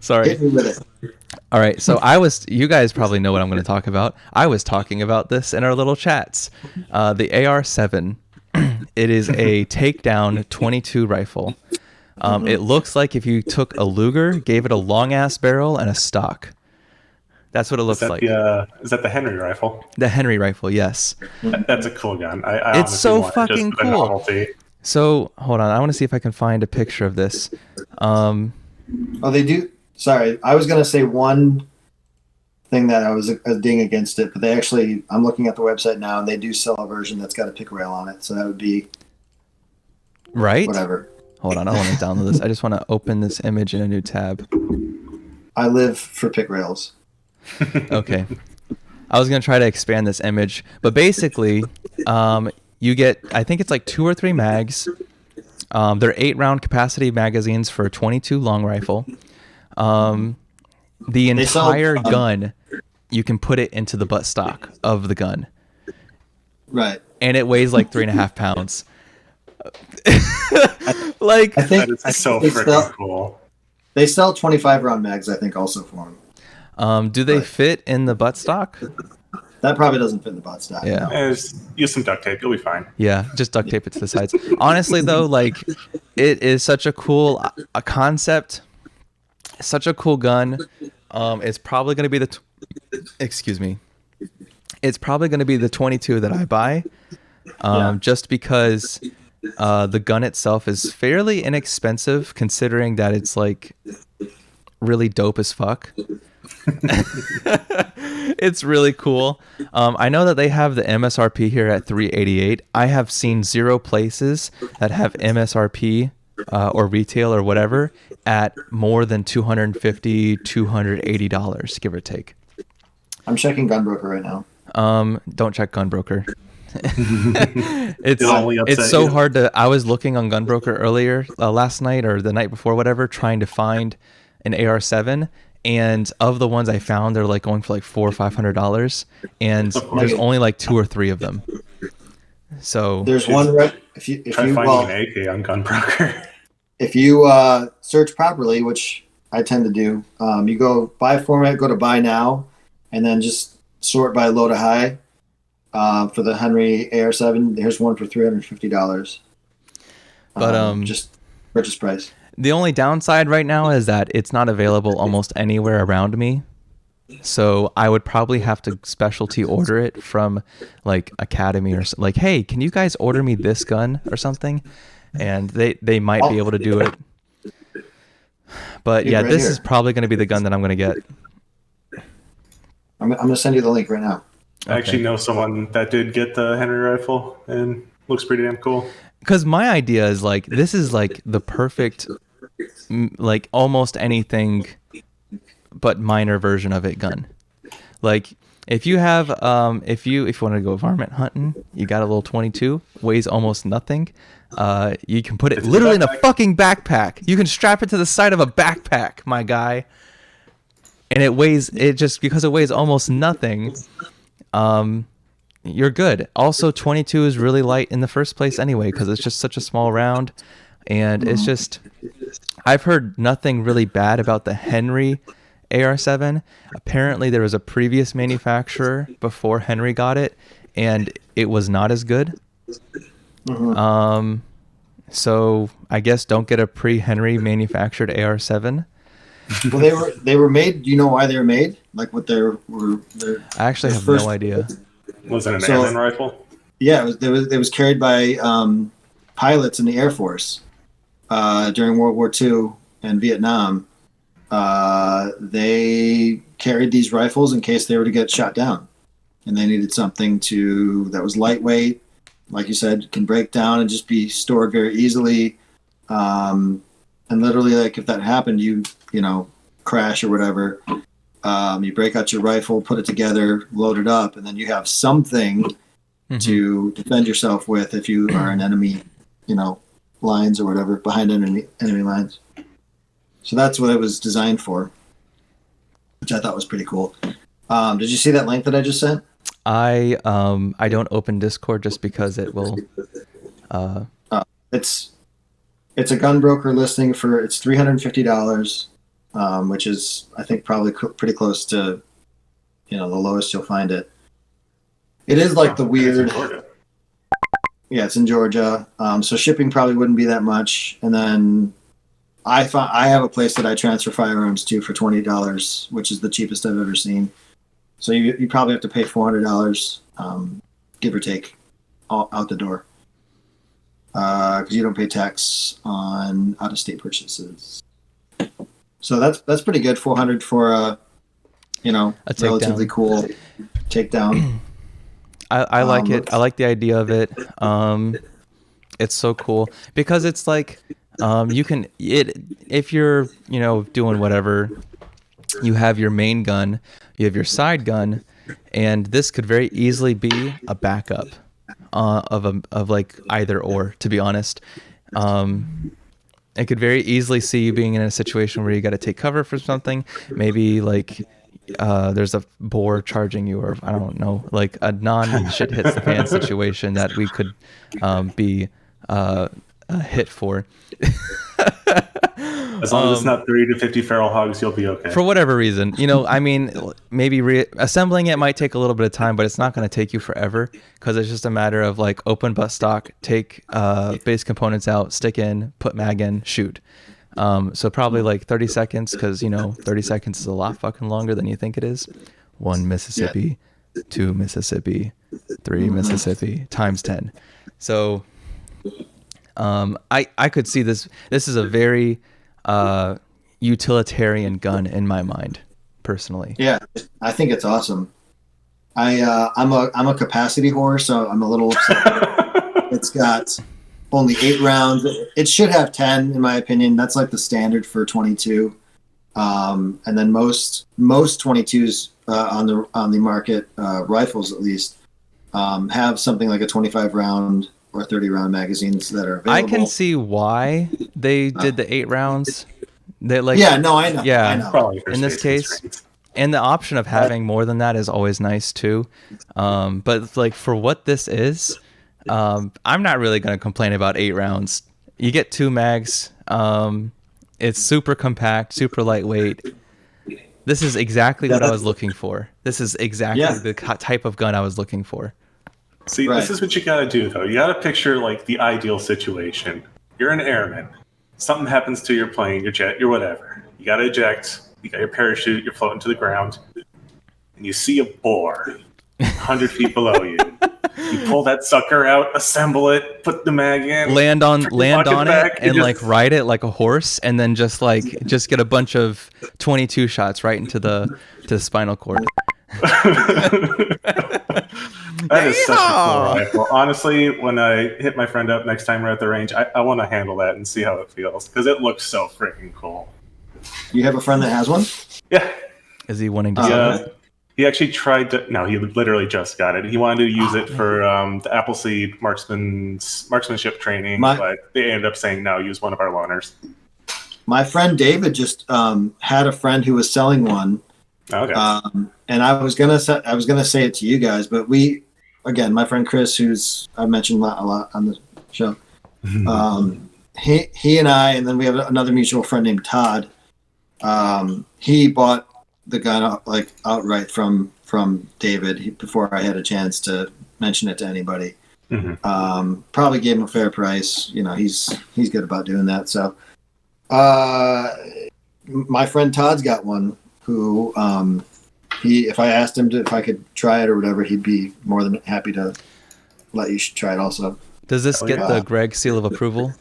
Sorry. Hit me with it. All right, so you guys probably know what I'm going to talk about. I was talking about this in our little chats. The AR-7, it is a takedown 22 rifle. It looks like if you took a Luger, gave it a long-ass barrel and a stock. That's what it looks like. Is that the Henry rifle? The Henry rifle, yes. That's a cool gun. It's so fucking cool. So, hold on. I want to see if I can find a picture of this. Oh, they do? Sorry, I was going to say one thing that I was a ding against it, but they actually, I'm looking at the website now, and they do sell a version that's got a pick rail on it, so that would be... Right? Whatever. Hold on, I want to download this. I just want to open this image in a new tab. I live for pick rails. Okay. I was going to try to expand this image, but basically, you get, I think it's like 2 or 3 mags. They're 8-round capacity magazines for a 22 long rifle. The entire gun, you can put it into the buttstock of the gun. Right. And it weighs like 3.5 pounds. Like, I think that is so freaking cool. They sell 25 round mags, I think, also for them. Do they fit in the buttstock? That probably doesn't fit in the butt stock. Yeah. No. Just use some duct tape. You'll be fine. Yeah, just duct tape it to the sides. Honestly, though, like, it is such a cool a concept, such a cool gun. It's probably going to be the, excuse me, it's probably going to be the 22 that I buy, just because the gun itself is fairly inexpensive, considering that it's like really dope as fuck. It's really cool. I know that they have the MSRP here at $388. I have seen 0 places that have MSRP or retail or whatever at more than $250, $280, give or take. I'm checking Gunbroker right now. Don't check Gunbroker. It's so hard to. I was looking on Gunbroker earlier last night or the night before, whatever, trying to find an AR7. And of the ones I found, they're like going for like $400 or $500, and there's only like 2 or 3 of them. So there's one. If you finding an AK on Gunbroker. If you search properly, which I tend to do, you go buy format, go to buy now, and then just sort by low to high. For the Henry AR7, there's one for $350. But just purchase price. The only downside right now is that it's not available almost anywhere around me. So I would probably have to specialty order it from like Academy or like, hey, can you guys order me this gun or something? And they might be able to do it. But yeah, this is probably going to be the gun that I'm going to get. I'm going to send you the link right now. I actually know someone that did get the Henry rifle and looks pretty damn cool. Because my idea is like, this is like the perfect, like almost anything but minor version of it gun. Like if you have, if you want to go varmint hunting, you got a little 22, weighs almost nothing. You can put it literally in a fucking backpack. You can strap it to the side of a backpack, my guy. And because it weighs almost nothing, you're good. Also, 22 is really light in the first place anyway, because it's just such a small round. And it's just, I've heard nothing really bad about the Henry AR7. Apparently, there was a previous manufacturer before Henry got it, and it was not as good. So I guess don't get a pre-Henry manufactured AR7. Well, they were made. Do you know why they were made? Like what they were. I actually have no idea. Was it an airman rifle? Yeah, it was carried by pilots in the Air Force during World War II and Vietnam. They carried these rifles in case they were to get shot down, and they needed something that was lightweight, like you said, can break down and just be stored very easily. And literally, like if that happened, you crash or whatever, you break out your rifle, put it together, load it up, and then you have something to defend yourself with if you are in enemy, lines or whatever, behind enemy lines. So that's what it was designed for, which I thought was pretty cool. Did you see that link that I just sent? I don't open Discord just because it will. It's a Gunbroker listing it's $350, which is I think probably pretty close to, the lowest you'll find it. It is like the weird. Yeah, it's in Georgia. So shipping probably wouldn't be that much. And then I have a place that I transfer firearms to for $20, which is the cheapest I've ever seen. So you probably have to pay $400, give or take, out the door. Because you don't pay tax on out-of-state purchases. So that's pretty good. $400 for a relatively cool takedown. I like it. I like the idea of it. It's so cool because it's like if you're doing whatever, you have your main gun, you have your side gun, and this could very easily be a backup. Of like either or, to be honest. I could very easily see you being in a situation where you got to take cover for something. Maybe like there's a boar charging you, or I don't know, like a non-shit hits the fan situation that we could be a hit for. As long as it's not 30 to 50 feral hogs, you'll be okay. For whatever reason, I mean, maybe assembling it might take a little bit of time, but it's not going to take you forever because it's just a matter of like open buttstock, take base components out, stick in, put mag in, shoot. So probably like 30 seconds because 30 seconds is a lot fucking longer than you think it is. 1 Mississippi, 2 Mississippi, 3 Mississippi times 10. So I could see this. This is a very utilitarian gun in my mind, personally. Yeah, I think it's awesome. I'm a capacity whore, so I'm a little upset. It's got only 8 rounds. It should have 10, in my opinion. That's like the standard for 22. And then most 22s on the market, rifles at least, have something like a 25 round or 30 round magazines that are available. I can see why they did the 8 rounds. They I know. Yeah, I know. Probably in this case, and the option of having more than that is always nice too. But like for what this is, I'm not really going to complain about 8 rounds. You get 2 mags. It's super compact, super lightweight. This is exactly what I was looking for. This is exactly the type of gun I was looking for. See, This is what you got to do, though. You got to picture like the ideal situation. You're an airman. Something happens to your plane, your jet, your whatever. You got to eject. You got your parachute. You're floating to the ground. And you see a boar 100 feet below you. You pull that sucker out, assemble it, put the mag in, land on it, and like ride it like a horse, and then just get a bunch of 22 shots right into the spinal cord. That is such a cool rifle. Honestly, when I hit my friend up next time we're at the range, I want to handle that and see how it feels because it looks so freaking cool. You have a friend that has one? Yeah. Is he wanting to sell it? He actually tried to. No, he literally just got it. He wanted to use it for the Appleseed marksmanship training, but they ended up saying no. Use one of our loaners. My friend David just had a friend who was selling one. Okay. And I was gonna say it to you guys, but my friend Chris, who's I've mentioned a lot on the show, he and I, and then we have another mutual friend named Todd. He bought the gun outright from David before I had a chance to mention it to anybody. Mm-hmm. Probably gave him a fair price. He's good about doing that. So, my friend Todd's got one. Who if I asked him if I could try it or whatever, he'd be more than happy to let you try it also. Does this get the Greg seal of approval?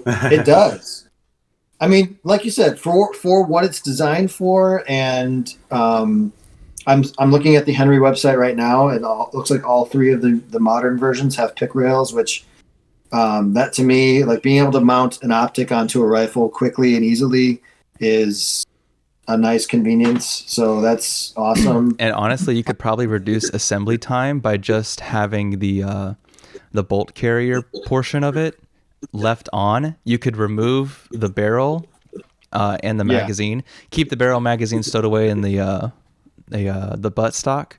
It does. I mean, like you said, for what it's designed for, and I'm looking at the Henry website right now, and it looks like all 3 of the modern versions have pick rails, which that to me, like being able to mount an optic onto a rifle quickly and easily is a nice convenience. So that's awesome. And honestly, you could probably reduce assembly time by just having the bolt carrier portion of it left on. You could remove the barrel and the magazine. Keep the barrel magazine stowed away in the buttstock.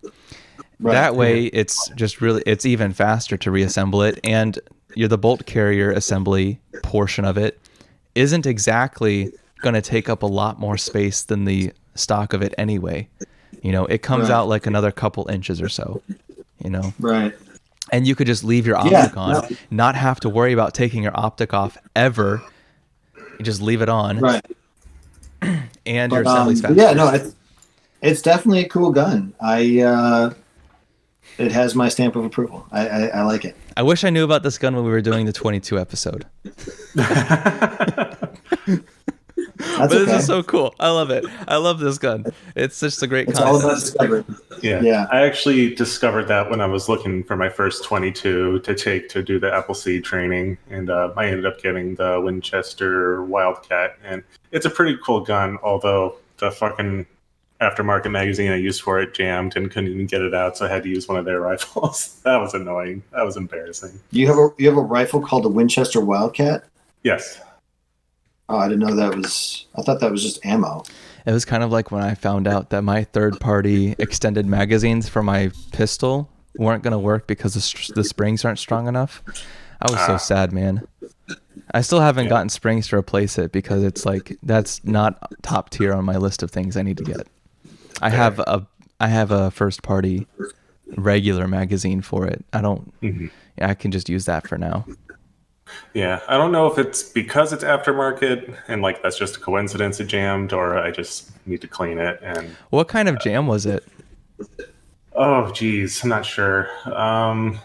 Right. That way, it's even faster to reassemble it, and the bolt carrier assembly portion of it isn't exactly going to take up a lot more space than the stock of it anyway. It comes out like another couple inches or so. Right. And you could just leave your optic on, not have to worry about taking your optic off ever. You just leave it on. Right. And your assembly's faster. Yeah, no, it's definitely a cool gun. It has my stamp of approval. I like it. I wish I knew about this gun when we were doing the 22 episode. This is so cool. I love it. I love this gun. It's just a great concept. All about discovery. Yeah. I actually discovered that when I was looking for my first 22 to take to do the Appleseed training, and I ended up getting the Winchester Wildcat, and it's a pretty cool gun, although the fucking aftermarket magazine I used for it jammed and couldn't even get it out, so I had to use one of their rifles. That was annoying. That was embarrassing. You have a rifle called the Winchester Wildcat? Yes. Oh, I didn't know that was... I thought that was just ammo. It was kind of like when I found out that my third-party extended magazines for my pistol weren't going to work because the springs aren't strong enough. I was so sad, man. I still haven't gotten springs to replace it because it's like that's not top tier on my list of things I need to get. I have a first party regular magazine for it. I can just use that for now. Yeah, I don't know if it's because it's aftermarket and like that's just a coincidence it jammed, or I just need to clean it. And what kind of jam was it? Oh, geez, I'm not sure. One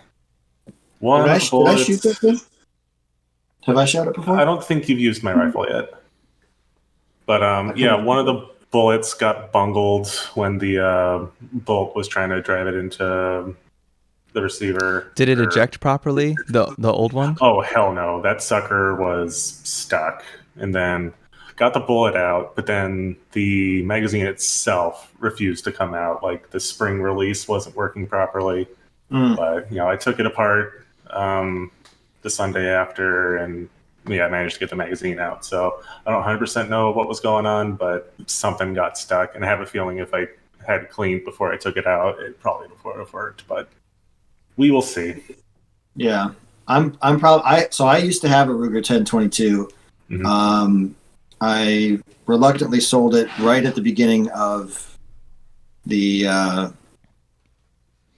Did I of the bullets. shoot that thing? Have I shot it before? I don't think you've used my rifle yet. But one of the bullets got bungled when the bolt was trying to drive it into the receiver. Did it eject properly? The old one? Oh, hell no. That sucker was stuck. And then got the bullet out, but then the magazine itself refused to come out. Like the spring release wasn't working properly. But, I took it apart the Sunday after, and I managed to get the magazine out. So I don't 100% know what was going on, but something got stuck. And I have a feeling if I had cleaned before I took it out, it probably would have worked. But we will see. Yeah, I'm probably. So I used to have a Ruger 1022. I reluctantly sold it right at the beginning of the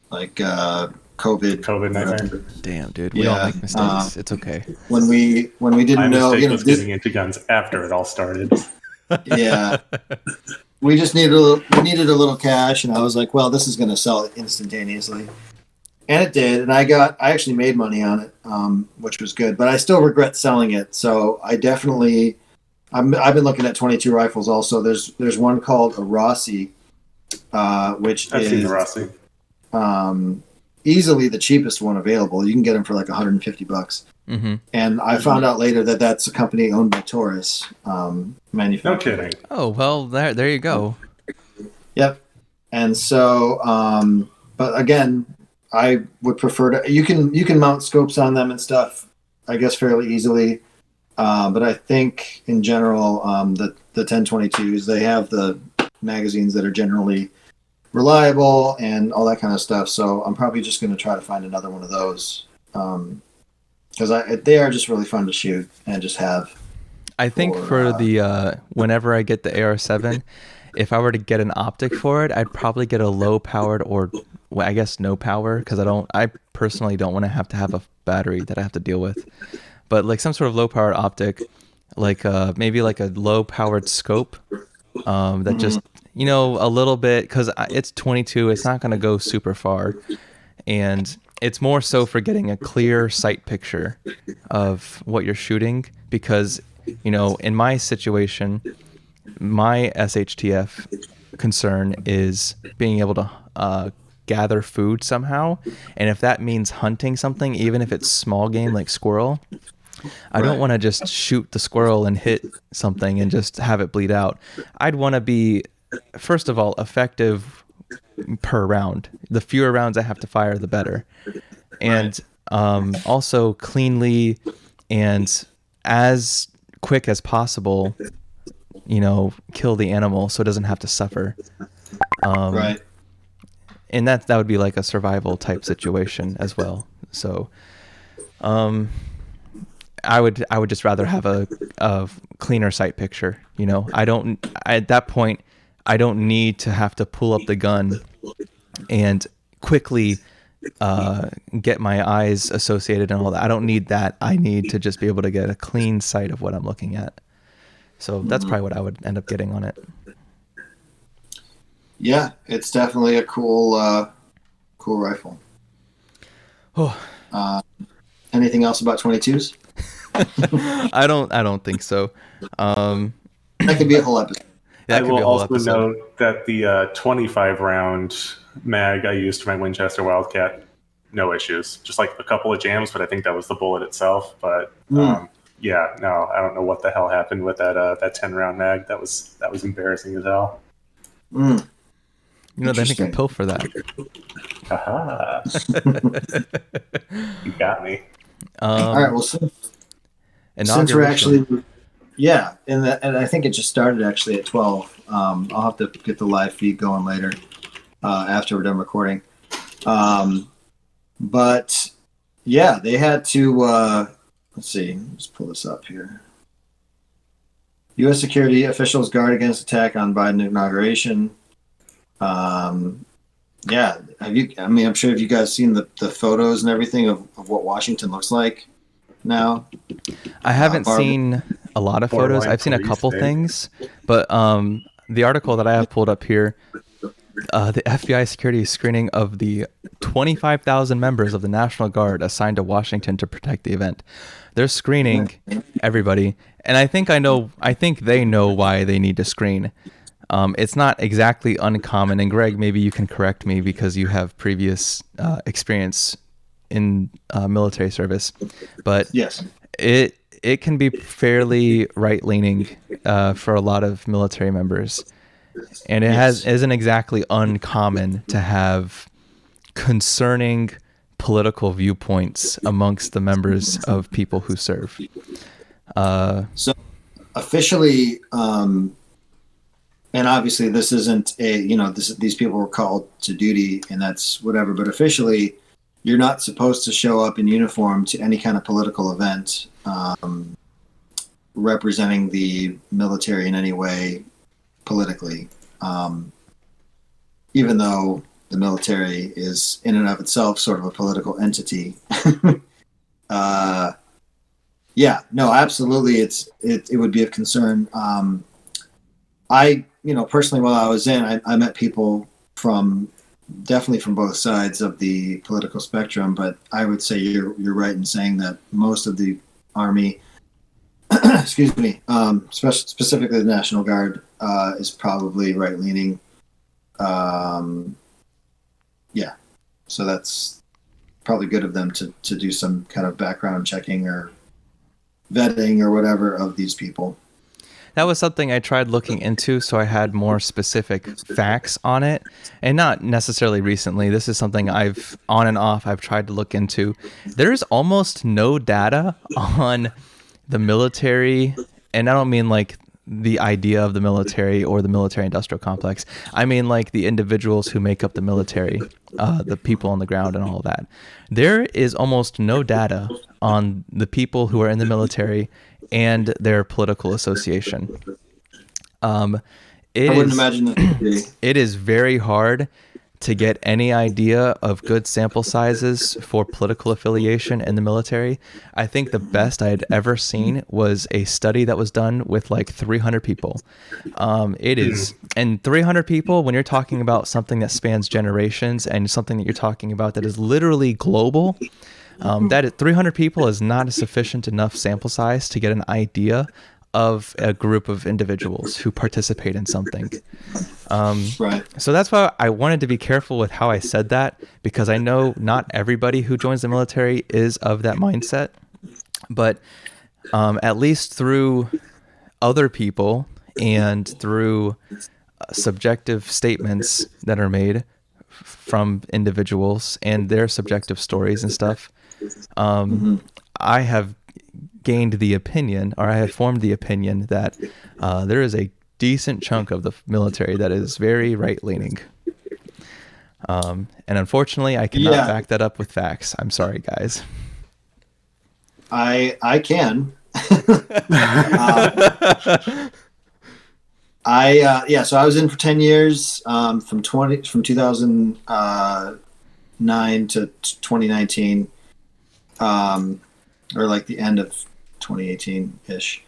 COVID nightmare. Damn, dude, we all make mistakes. It's okay. When we didn't know, was getting into guns after it all started. Yeah, we just needed a little cash, and I was like, well, this is going to sell it instantaneously, and it did. And I actually made money on it, which was good. But I still regret selling it. So I definitely, I've been looking at 22 rifles. Also, there's one called a Rossi, which I've is seen the Rossi. Easily the cheapest one available. You can get them for like $150. And I found out later that that's a company owned by Taurus manufacturer. No kidding. Oh, well, there you go. Yep. And so, but again, I would prefer to. You can mount scopes on them and stuff, I guess, fairly easily. But I think in general, the 1022s, they have the magazines that are generally reliable and all that kind of stuff. So I'm probably just going to try to find another one of those because they are just really fun to shoot and just have. I think for the whenever I get the AR7, if I were to get an optic for it, I'd probably get a low powered or I guess no power, because I personally don't want to have a battery that I have to deal with. But like some sort of low powered optic, like maybe like a low powered scope that just a little bit, because it's 22, it's not going to go super far, and it's more so for getting a clear sight picture of what you're shooting, because in my situation, my SHTF concern is being able to gather food somehow, and if that means hunting something, even if it's small game like squirrel, I don't want to just shoot the squirrel and hit something and just have it bleed out. I'd want to be, first of all, effective per round. The fewer rounds I have to fire, the better. And also cleanly and as quick as possible, kill the animal so it doesn't have to suffer. And that would be like a survival type situation as well. So I would just rather have a cleaner sight picture. At that point, I don't need to have to pull up the gun and quickly get my eyes associated and all that. I don't need that. I need to just be able to get a clean sight of what I'm looking at. So that's probably what I would end up getting on it. Yeah, it's definitely a cool rifle. Anything else about 22s? I don't think so. That could be a whole episode. I will also note that the 25 round mag I used for my Winchester Wildcat, no issues. Just like a couple of jams, but I think that was the bullet itself. But I don't know what the hell happened with that 10 round mag. That was embarrassing as hell. They make a pill for that. Aha. You got me. All right. Well, since we're actually, and I think it just started actually at 12. I'll have to get the live feed going later after we're done recording. But yeah, they had to let's see. Let's pull this up here. U.S. security officials guard against attack on Biden inauguration. Yeah, I'm sure have you guys seen the photos and everything of what Washington looks like now? I haven't seen a lot of photos. Borderline I've seen a police couple state. things, but the article that I have pulled up here, the FBI security screening of the 25,000 members of the National Guard assigned to Washington to protect the event. They're screening everybody, and I think they know why they need to screen. It's not exactly uncommon, and Greg, maybe you can correct me because you have previous experience in military service, but Yes, it can be fairly right-leaning for a lot of military members, and it isn't exactly uncommon to have concerning political viewpoints amongst the members of people who serve. So officially, and obviously this isn't these people were called to duty and that's whatever, but officially you're not supposed to show up in uniform to any kind of political event representing the military in any way politically, even though the military is in and of itself sort of a political entity. Yeah, no, absolutely. It would be of concern. I personally, while I was in, I met people definitely from both sides of the political spectrum, but I would say you're right in saying that most of the Army, excuse me, specifically the National Guard, is probably right-leaning. Yeah, so that's probably good of them to do some kind of background checking or vetting or whatever of these people. That was something I tried looking into, so I had more specific facts on it, and not necessarily recently. This is something I've on and off I've tried to look into. There's almost no data on the military, and I don't mean like the idea of the military or the military industrial complex. I mean like the individuals who make up the military, the people on the ground and all of that. There is almost no data on the people who are in the military and their political association. I wouldn't imagine that. It is very hard to get any idea of good sample sizes for political affiliation in the military. I think the best I had ever seen was a study that was done with like 300 people. And 300 people, when you're talking about something that spans generations and something that you're talking about that is literally global, that is, 300 people is not a sufficient enough sample size to get an idea of a group of individuals who participate in something. Right. So that's why I wanted to be careful with how I said that, because I know not everybody who joins the military is of that mindset, but at least through other people and through subjective statements that are made from individuals and their subjective stories and stuff, I have gained the opinion, or I have formed the opinion that there is a decent chunk of the military that is very right-leaning. And unfortunately, I cannot back that up with facts. I'm sorry, guys. I can. So I was in for 10 years, from 2009 to 2019, or like the end of 2018-ish.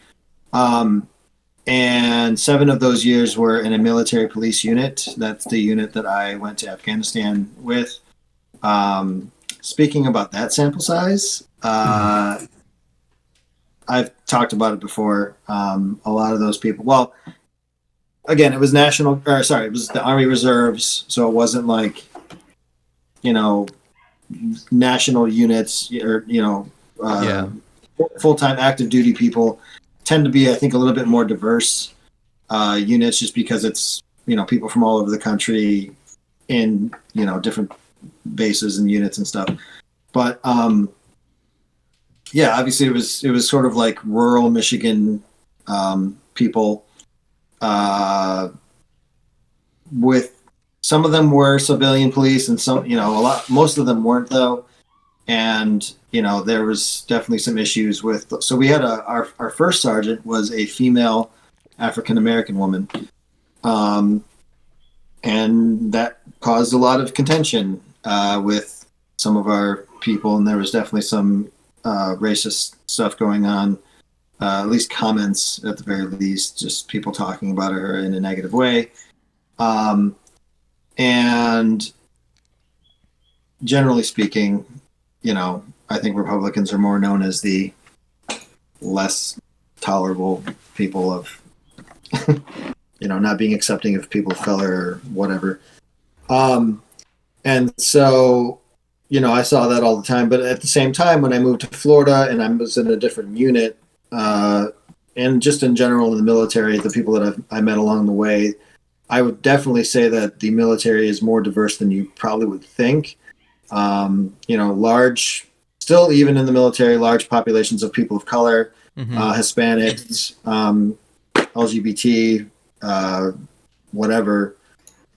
And 7 of those years were in a military police unit. That's the unit that I went to Afghanistan with. Speaking about that sample size, I've talked about it before. A lot of those people, well, again, it was it was the Army Reserves. So it wasn't like, national units or, full-time active duty people tend to be, I think, a little bit more diverse units, just because it's, people from all over the country in, different bases and units and stuff. But obviously it was sort of like rural Michigan people, with some of them were civilian police and some, most of them weren't though. and there was definitely some issues with. So we had our first sergeant was a female African American woman, and that caused a lot of contention with some of our people, and there was definitely some racist stuff going on. At least comments, at the very least, just people talking about her in a negative way. And generally speaking, I think Republicans are more known as the less tolerable people of, not being accepting of people of color or whatever. And so, I saw that all the time. But at the same time, when I moved to Florida and I was in a different unit, and just in general in the military, the people that I met along the way, I would definitely say that the military is more diverse than you probably would think. Large, still even in the military, large populations of people of color, Hispanics, LGBT, whatever.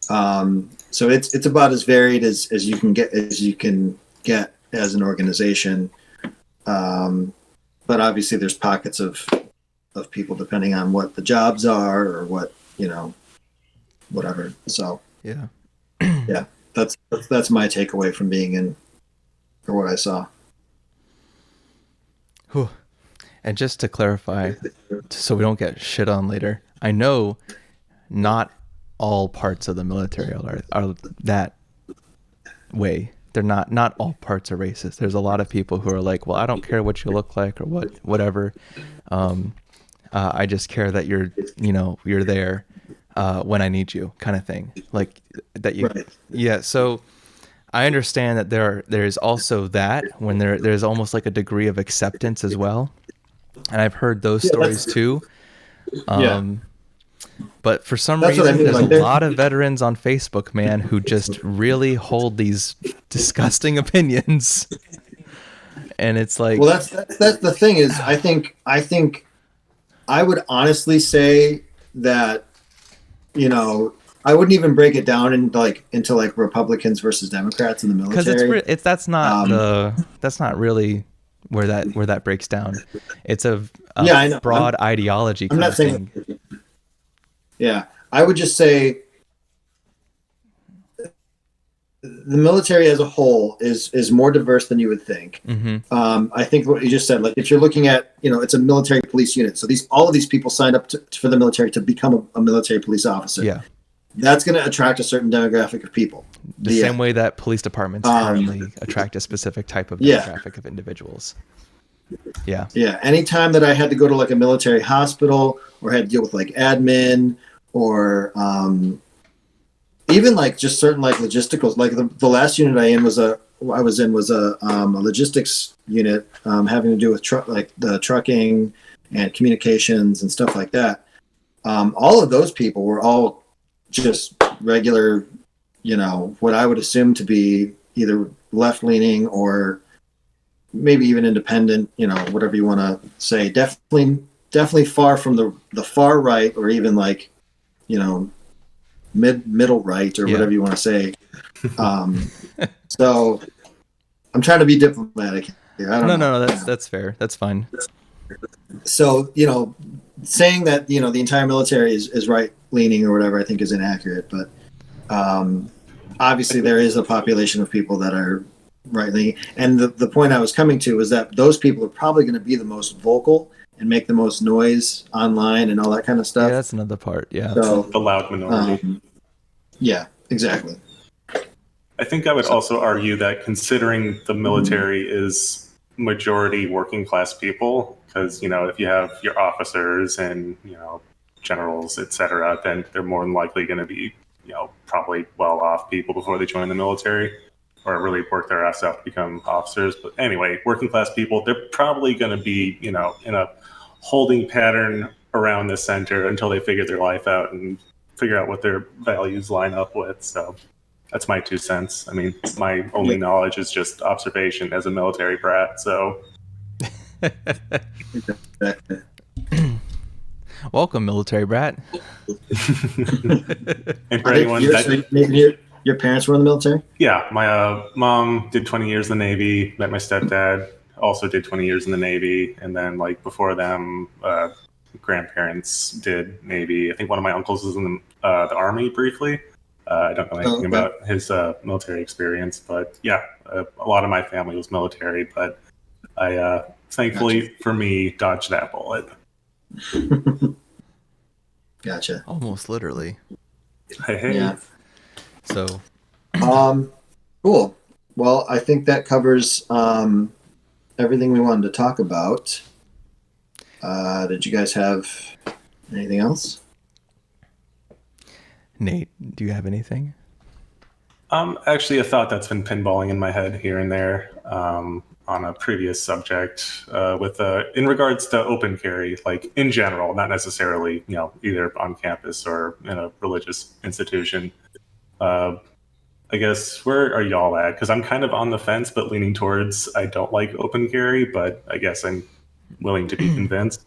So it's about as varied as you can get as an organization. But obviously there's pockets of people depending on what the jobs are or what, whatever. So yeah. That's my takeaway from being in, or what I saw. Whew. And just to clarify, so we don't get shit on later, I know not all parts of the military are that way. They're not all parts are racist. There's a lot of people who are like, well, I don't care what you look like or whatever. I just care that you're there when I need you, kind of thing. Like that you, right. Yeah. So I understand that there's also that when there's almost like a degree of acceptance as well, and I've heard those stories too. But for some reason, there's a lot of veterans on Facebook, man, who just really hold these disgusting opinions. And it's like, well, that's the thing is, I think I would honestly say that, I wouldn't even break it down into Republicans versus Democrats in the military. Because that's not really where that breaks down. It's a broad ideology. I'm not saying. Yeah, I would just say the military as a whole is more diverse than you would think. Mm-hmm. I think what you just said, like if you're looking at, it's a military police unit. So all of these people signed up for the military to become a military police officer. Yeah. That's going to attract a certain demographic of people. The same way that police departments currently attract a specific type of demographic of individuals. Yeah. Yeah. Anytime that I had to go to like a military hospital or had to deal with like admin or even like just certain like logisticals, like the last unit I was in was a logistics unit having to do with the trucking and communications and stuff like that. All of those people were all just regular, what I would assume to be either left-leaning or maybe even independent, whatever you want to say. Definitely far from the far right or even like, middle right or whatever you want to say. So I'm trying to be diplomatic here. I don't know. That's fair. That's fine. So, saying that, the entire military is right leaning or whatever, I think is inaccurate, but obviously there is a population of people that are right leaning. And the point I was coming to was that those people are probably going to be the most vocal and make the most noise online and all that kind of stuff. Yeah, that's another part. Yeah. So, the loud minority. Yeah, exactly. I think I would also argue that considering the military is majority working class people, because, if you have your officers and, generals, etc., then they're more than likely going to be, probably well off people before they join the military or really work their ass out to become officers. But anyway, working class people, they're probably going to be, in a holding pattern around the center until they figure their life out and figure out what their values line up with. So that's my 2 cents. I mean, my only knowledge is just observation as a military brat. So welcome, military brat. And for anyone you're Your parents were in the military? Yeah, my mom did 20 years in the Navy. Met my stepdad, also did 20 years in the Navy, and then like before them, grandparents did Navy. I think one of my uncles was in the Army briefly. I don't know anything about his military experience, but yeah, a lot of my family was military. But I thankfully for me dodged that bullet. Gotcha. Almost literally. Hey. Yeah. So, cool. Well, I think that covers everything we wanted to talk about. Did you guys have anything else? Nate, do you have anything? Actually, a thought that's been pinballing in my head here and there on a previous subject with in regards to open carry, like in general, not necessarily, either on campus or in a religious institution. I guess, where are y'all at? Because I'm kind of on the fence, but leaning towards I don't like open carry, but I guess I'm willing to be convinced.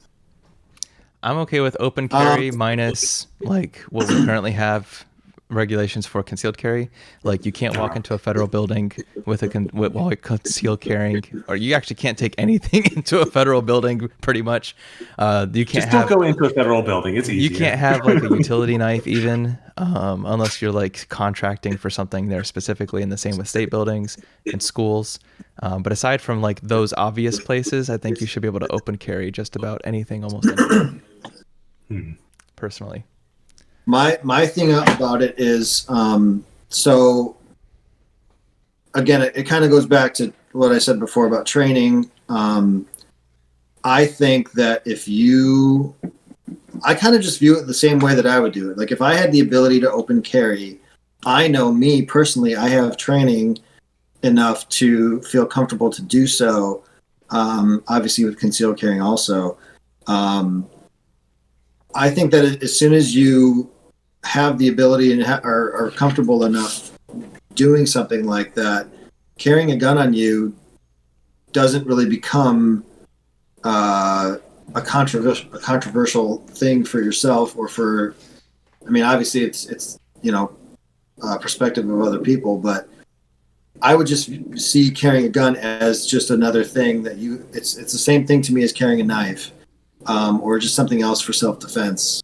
I'm okay with open carry minus like what we currently have regulations for concealed carry. Like you can't walk into a federal building with while concealed carrying, or you actually can't take anything into a federal building. Pretty much, you can't. Don't go into a federal building. It's easier. You can't have like a utility knife even, unless you're like contracting for something there specifically. And the same with state buildings and schools. But aside from like those obvious places, I think you should be able to open carry just about anything, almost anything. Personally. My thing about it is, so again, it kind of goes back to what I said before about training. I think that I kind of just view it the same way that I would do it. Like if I had the ability to open carry, I know me personally, I have training enough to feel comfortable to do so. Obviously with concealed carrying also. I think that as soon as you have the ability and are comfortable enough doing something like that, carrying a gun on you doesn't really become a controversial thing for yourself or for. I mean, obviously it's perspective of other people, but I would just see carrying a gun as just another thing that it's the same thing to me as carrying a knife, or just something else for self-defense.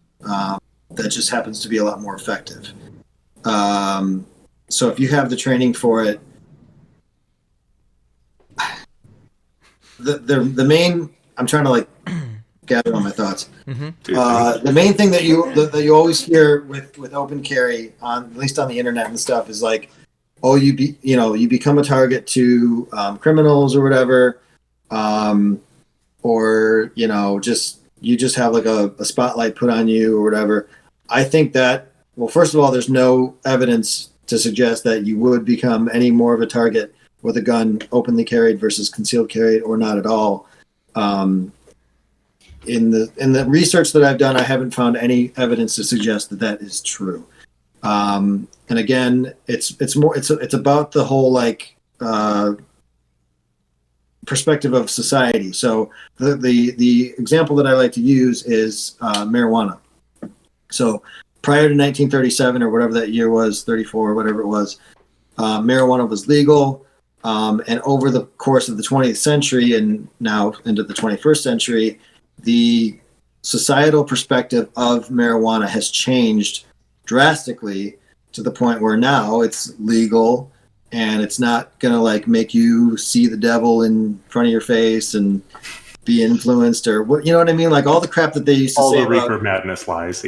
That just happens to be a lot more effective. So if you have the training for it, the main, I'm trying to like gather all my thoughts. Mm-hmm. The main thing that you always hear with open carry on, at least on the internet and stuff, is like, oh, you become a target to criminals or whatever, or you just have like a spotlight put on you or whatever. I think that, well, first of all, there's no evidence to suggest that you would become any more of a target with a gun openly carried versus concealed carried, or not at all. In the research that I've done, I haven't found any evidence to suggest that is true. And again, it's about the whole like perspective of society. So the example that I like to use is marijuana. So prior to 1937 or whatever that year was, 34 or whatever it was, marijuana was legal. And over the course of the 20th century and now into the 21st century, the societal perspective of marijuana has changed drastically to the point where now it's legal and it's not going to like make you see the devil in front of your face and be influenced or what, you know what I mean? Like all the crap that they used to say all the reefer madness lies.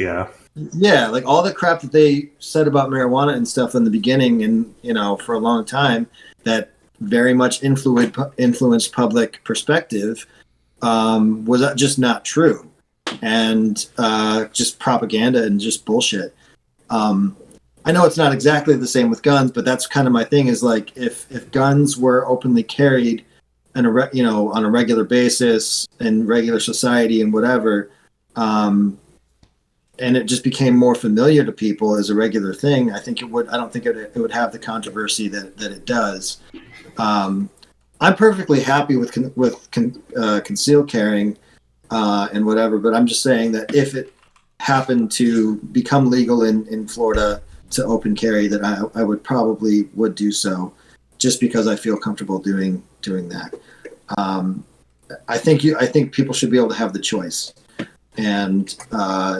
Yeah, like all the crap that they said about marijuana and stuff in the beginning and for a long time that very much influenced public perspective was just not true, and just propaganda and just bullshit. I know it's not exactly the same with guns, but that's kind of my thing, is like if guns were openly carried on a regular basis in regular society and whatever, and it just became more familiar to people as a regular thing, I don't think it would have the controversy that it does. I'm perfectly happy with concealed carrying and whatever, but I'm just saying that if it happened to become legal in Florida to open carry, that I would do so, just because I feel comfortable doing that. I think people should be able to have the choice, and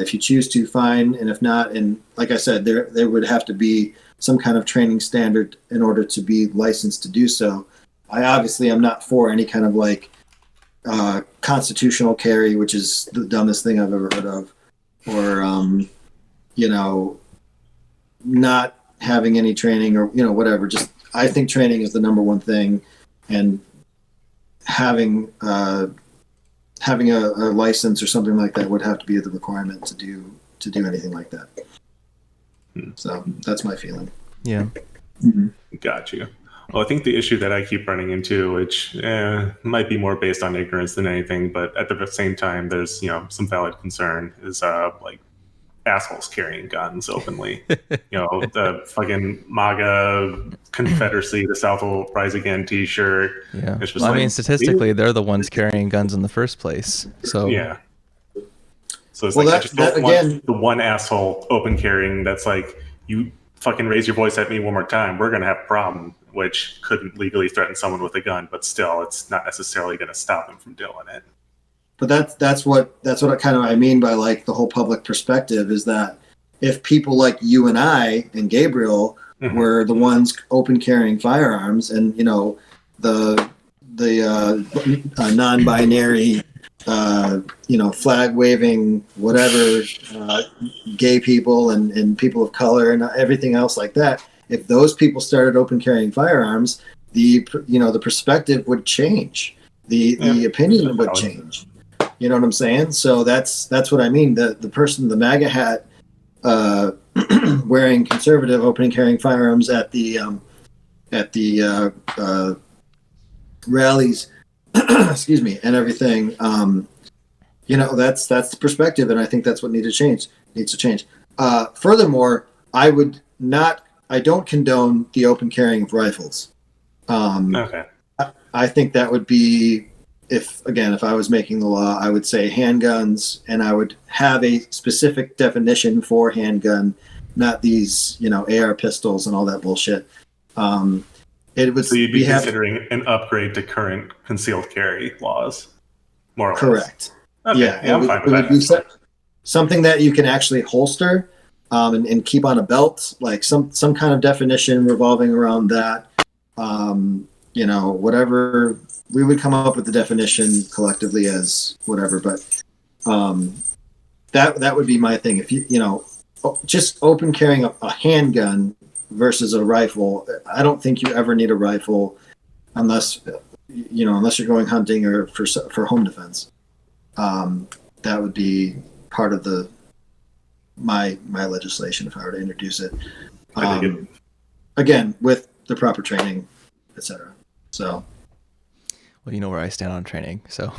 if you choose to, fine, and if not, and like I said, there would have to be some kind of training standard in order to be licensed to do so. I obviously am not for any kind of like constitutional carry, which is the dumbest thing I've ever heard of, or not having any training, or whatever. Just, I think training is the number one thing, and having a license or something like that would have to be the requirement to do anything like that. So that's my feeling. Yeah. Mm-hmm. Got you. Well, I think the issue that I keep running into, which might be more based on ignorance than anything, but at the same time, there's some valid concern, is like assholes carrying guns openly. The fucking MAGA Confederacy, the South will rise again T-shirt. Yeah. It's just I mean, statistically, they're the ones carrying guns in the first place. So yeah. So it's well, I just don't want the one asshole open carrying that's like, you fucking raise your voice at me one more time, we're going to have a problem, which couldn't legally threaten someone with a gun, but still, it's not necessarily going to stop them from doing it. But that's what I mean by like the whole public perspective, is that if people like you and I and Gabriel were the ones open carrying firearms, and the non-binary flag waving whatever gay people and people of color and everything else like that, if those people started open carrying firearms, the perspective would change, the opinion would change. You know what I'm saying? So that's what I mean. The person, the MAGA hat, wearing conservative, open carrying firearms at the rallies, excuse me, and everything. That's the perspective, and I think that's what needs to change. Furthermore, I don't condone the open carrying of rifles. Okay. I think that would be, if I was making the law, I would say handguns, and I would have a specific definition for handgun, not these, AR pistols and all that bullshit. It would. So you'd be considering an upgrade to current concealed carry laws, more or less. Correct. Okay. Yeah, I'm fine with it would be something that you can actually holster and keep on a belt, like some kind of definition revolving around that. Whatever. We would come up with the definition collectively as whatever, but that would be my thing. If just open carrying a handgun versus a rifle, I don't think you ever need a rifle unless you're going hunting or for home defense. That would be part of my legislation if I were to introduce it. Again, with the proper training, etc. So. Well, you know where I stand on training, so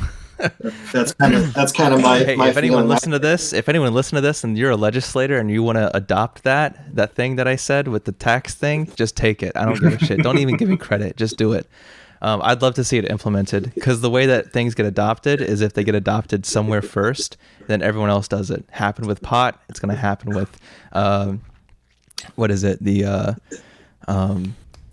that's kind of my. Hey, if anyone listen to this, and you're a legislator and you want to adopt that thing that I said with the tax thing, just take it. I don't give a shit. Don't even give me credit. Just do it. I'd love to see it implemented, because the way that things get adopted is if they get adopted somewhere first, then everyone else does it. Happened with pot. It's going to happen with what is it?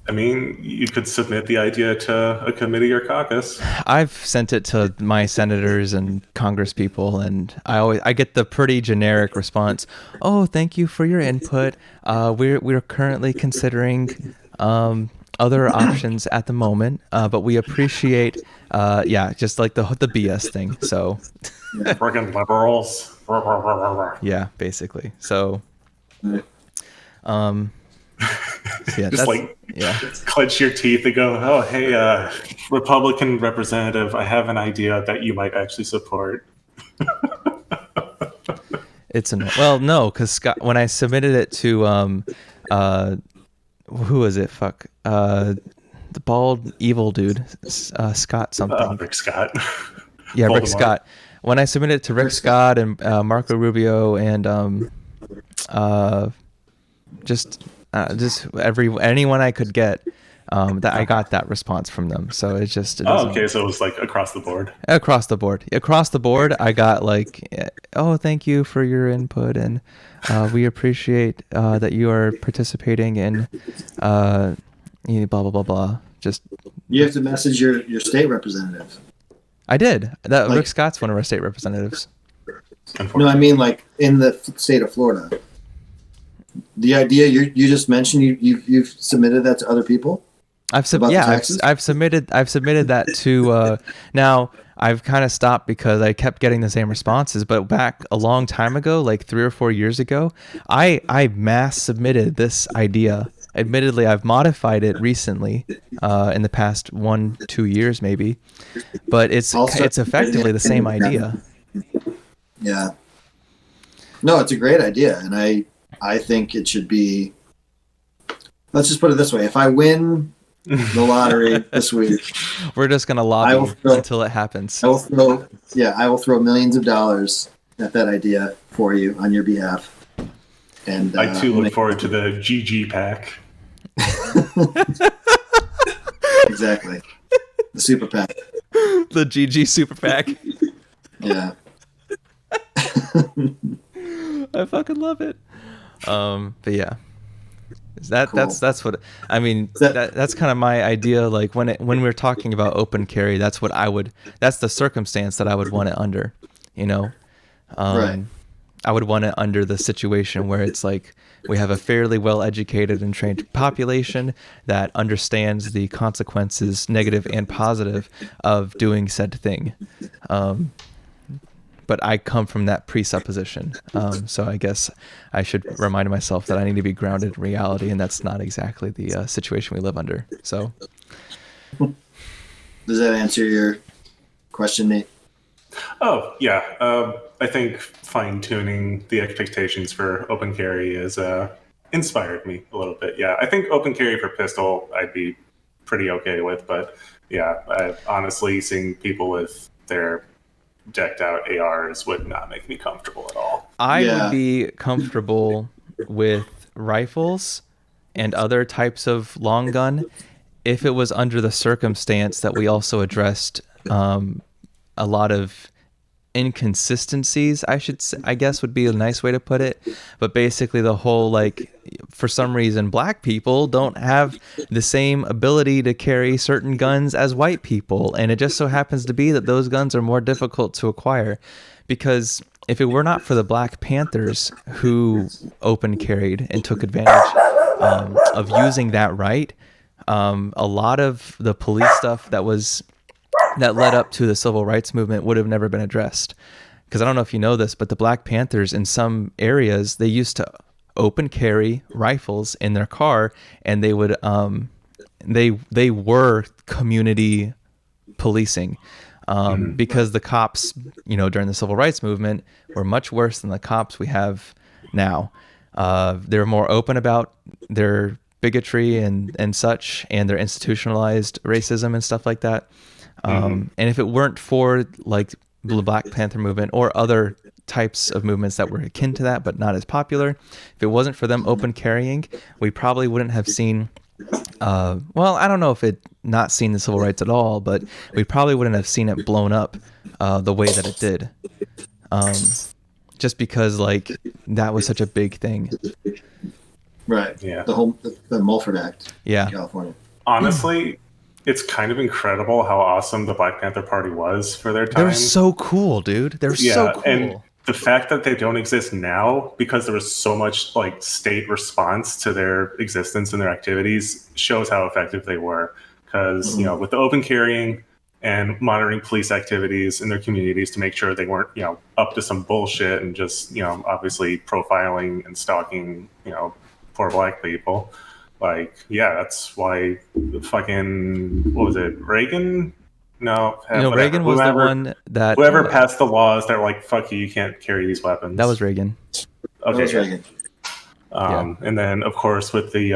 I mean, you could submit the idea to a committee or caucus. I've sent it to my senators and Congress people, and I get the pretty generic response. Oh, thank you for your input. We're currently considering other options at the moment, but we appreciate just like the BS thing. So Friggin' liberals. Yeah, basically. So clench your teeth and go, oh, hey, Republican representative, I have an idea that you might actually support. It's well, no, because Scott, when I submitted it to who was it? The bald evil dude, Scott something. Rick Scott. Yeah, Rick Scott. When I submitted it to Rick Scott and Marco Rubio and anyone I could get, That I got that response from them. So it Oh, doesn't. okay. So it was like across the board. Across the board, I got like, oh, thank you for your input, and we appreciate that you are participating in blah blah blah blah. Just You have to message your state representative. I did that. Like- Rick Scott's one of our state representatives. No, I mean like in the state of Florida. The idea you just mentioned, you've submitted that to other people. I've About the taxes? I've submitted that to now I've kind of stopped because I kept getting the same responses, but back a long time ago, like 3 or 4 years ago, I mass submitted this idea. Admittedly, I've modified it recently in the past 1-2 years maybe, but it's effectively the same idea. Yeah. No, it's a great idea, and I think it should be. Let's just put it this way: if I win the lottery this week, We're just gonna lobby until it happens. I will throw millions of dollars at that idea for you on your behalf. And I too look forward to the GG pack. Exactly, the super PAC. The GG Super PAC. Yeah. I fucking love it. But yeah, cool. That's what I mean. That's kind of my idea. Like when we're talking about open carry, that's the circumstance that I would want it under. Right. I would want it under the situation where it's like we have a fairly well-educated and trained population that understands the consequences, negative and positive, of doing said thing. But I come from that presupposition. So I guess I should remind myself that I need to be grounded in reality, and that's not exactly the situation we live under. So, does that answer your question, Nate? Oh, yeah. I think fine-tuning the expectations for open carry has inspired me a little bit. Yeah, I think open carry for pistol I'd be pretty okay with, but yeah, honestly, seeing people with their decked out ARs would not make me comfortable at all. I would be comfortable with rifles and other types of long gun if it was under the circumstance that we also addressed a lot of inconsistencies, I guess would be a nice way to put it. But basically the whole, like, for some reason black people don't have the same ability to carry certain guns as white people, and it just so happens to be that those guns are more difficult to acquire. Because if it were not for the Black Panthers who open carried and took advantage of using that right, a lot of the police stuff that led up to the civil rights movement would have never been addressed. Because I don't know if you know this, but the Black Panthers in some areas, they used to open carry rifles in their car, and they would they were community policing because the cops, during the civil rights movement were much worse than the cops we have now. They were more open about their bigotry and such, and their institutionalized racism and stuff like that. And if it weren't for like the Black Panther movement or other types of movements that were akin to that but not as popular, if it wasn't for them open carrying, we probably wouldn't have seen I don't know if it not seen the civil rights at all, but we probably wouldn't have seen it blown up the way that it did, just because like that was such a big thing. Right. Yeah. The Mulford Act. Yeah. In California. Honestly, it's kind of incredible how awesome the Black Panther Party was for their time. They're so cool, dude. They're so cool. And the fact that they don't exist now because there was so much like state response to their existence and their activities shows how effective they were. Because with the open carrying and monitoring police activities in their communities to make sure they weren't up to some bullshit and just obviously profiling and stalking poor black people. Like, yeah, that's why fucking, what was it, Reagan? No, Reagan was the one that... Whoever passed the laws that were like, fuck you can't carry these weapons. That was Reagan. Okay. That was Reagan. And then, of course, with the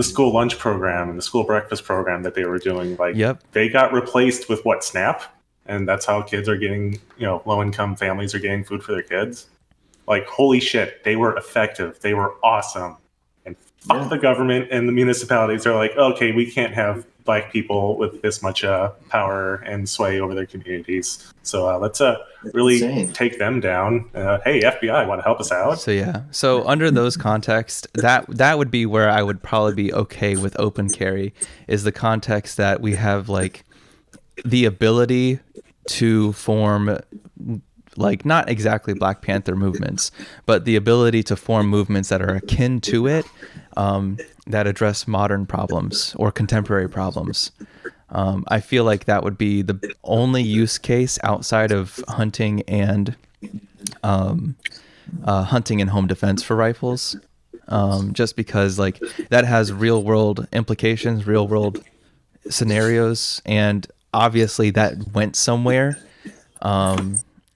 school lunch program and the school breakfast program that they were doing, like, they got replaced with SNAP? And that's how kids are getting, low-income families are getting food for their kids. Like, holy shit, they were effective. They were awesome. And fuck the government, and the municipalities are like, okay, we can't have Black people with this much power and sway over their communities. So let's really insane. take them down. Hey, FBI, want to help us out? So yeah. So under those contexts, that would be where I would probably be okay with open carry, is the context that we have like the ability to form, like, not exactly Black Panther movements, but the ability to form movements that are akin to it, that address modern problems or contemporary problems. I feel like that would be the only use case outside of hunting and home defense for rifles, just because like that has real world implications, real world scenarios, and obviously that went somewhere.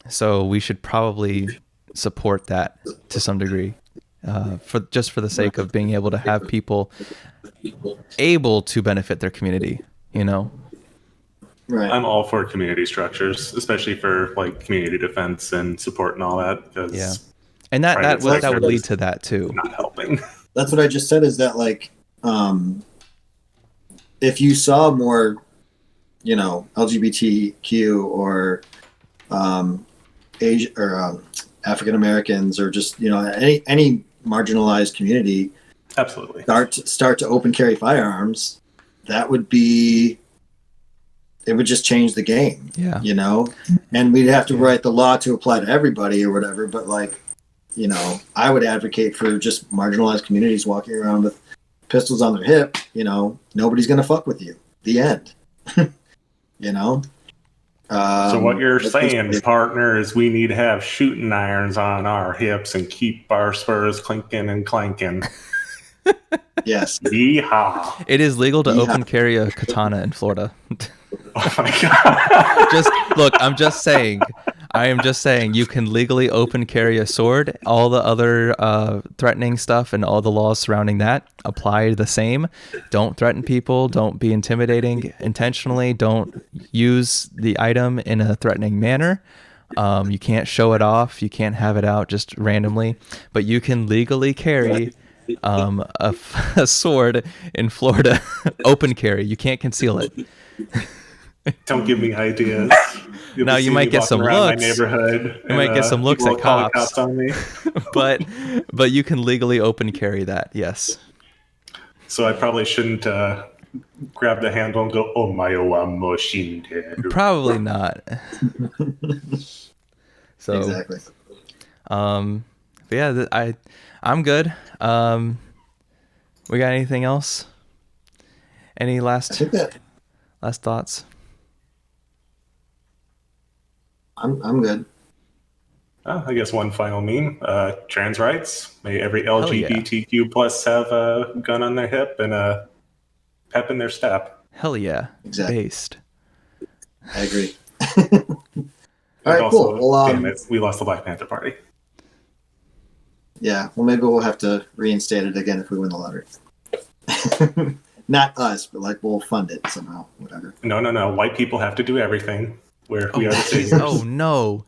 So we should probably support that to some degree, for the sake of being able to have people able to benefit their community, you know? Right. I'm all for community structures, especially for like community defense and support and all that. Because Yeah. And that would lead to that too. Not helping. That's what I just said, is that like, if you saw more, you know, LGBTQ or Asia or African Americans, or just, you know, any marginalized community, Absolutely, start to open carry firearms, that would be, it would just change the game. Yeah. You know, and we'd have to write the law to apply to everybody or whatever. But like, you know, I would advocate for just marginalized communities walking around with pistols on their hip. You know, nobody's gonna fuck with you. The end. You know. So what you're saying, partner, is we need to have shooting irons on our hips and keep our spurs clinking and clanking. Yes. Yeehaw. It is legal to open carry a katana in Florida. Oh my god. I'm just saying. I am just saying you can legally open carry a sword. All the other threatening stuff and all the laws surrounding that apply the same. Don't threaten people. Don't be intimidating intentionally. Don't use the item in a threatening manner. You can't show it off. You can't have it out just randomly. But you can legally carry a sword in Florida. Open carry. You can't conceal it. Don't give me ideas. Now you might get some looks. My neighborhood. You might get some looks at cops. On me. but you can legally open carry that. Yes. So I probably shouldn't grab the handle and go, "Oh my, machine." Probably not. So exactly. But yeah, I'm good. We got anything else? Any last thoughts? I'm good. I guess one final meme: trans rights. May every LGBTQ plus have a gun on their hip and a pep in their step. Hell yeah! Exactly. Based. I agree. All right, cool. Well, damn it, we lost the Black Panther Party. Yeah, well, maybe we'll have to reinstate it again if we win the lottery. Not us, but like we'll fund it somehow, whatever. No. White people have to do everything. Where we are the saviors. Oh no!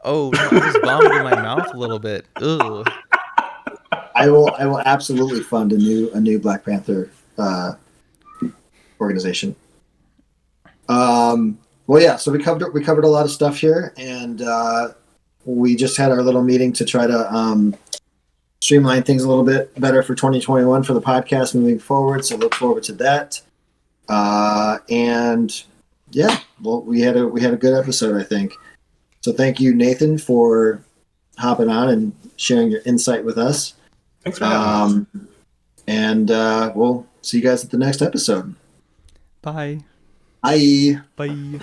I just vomited in my mouth a little bit. Ugh. I will absolutely fund a new Black Panther organization. Well, yeah. So we covered a lot of stuff here, and we just had our little meeting to try to streamline things a little bit better for 2021 for the podcast moving forward. So look forward to that. And yeah, well, we had a good episode, I think. So thank you, Nathan, for hopping on and sharing your insight with us. Thanks for having us. And we'll see you guys at the next episode. Bye. Bye. Bye.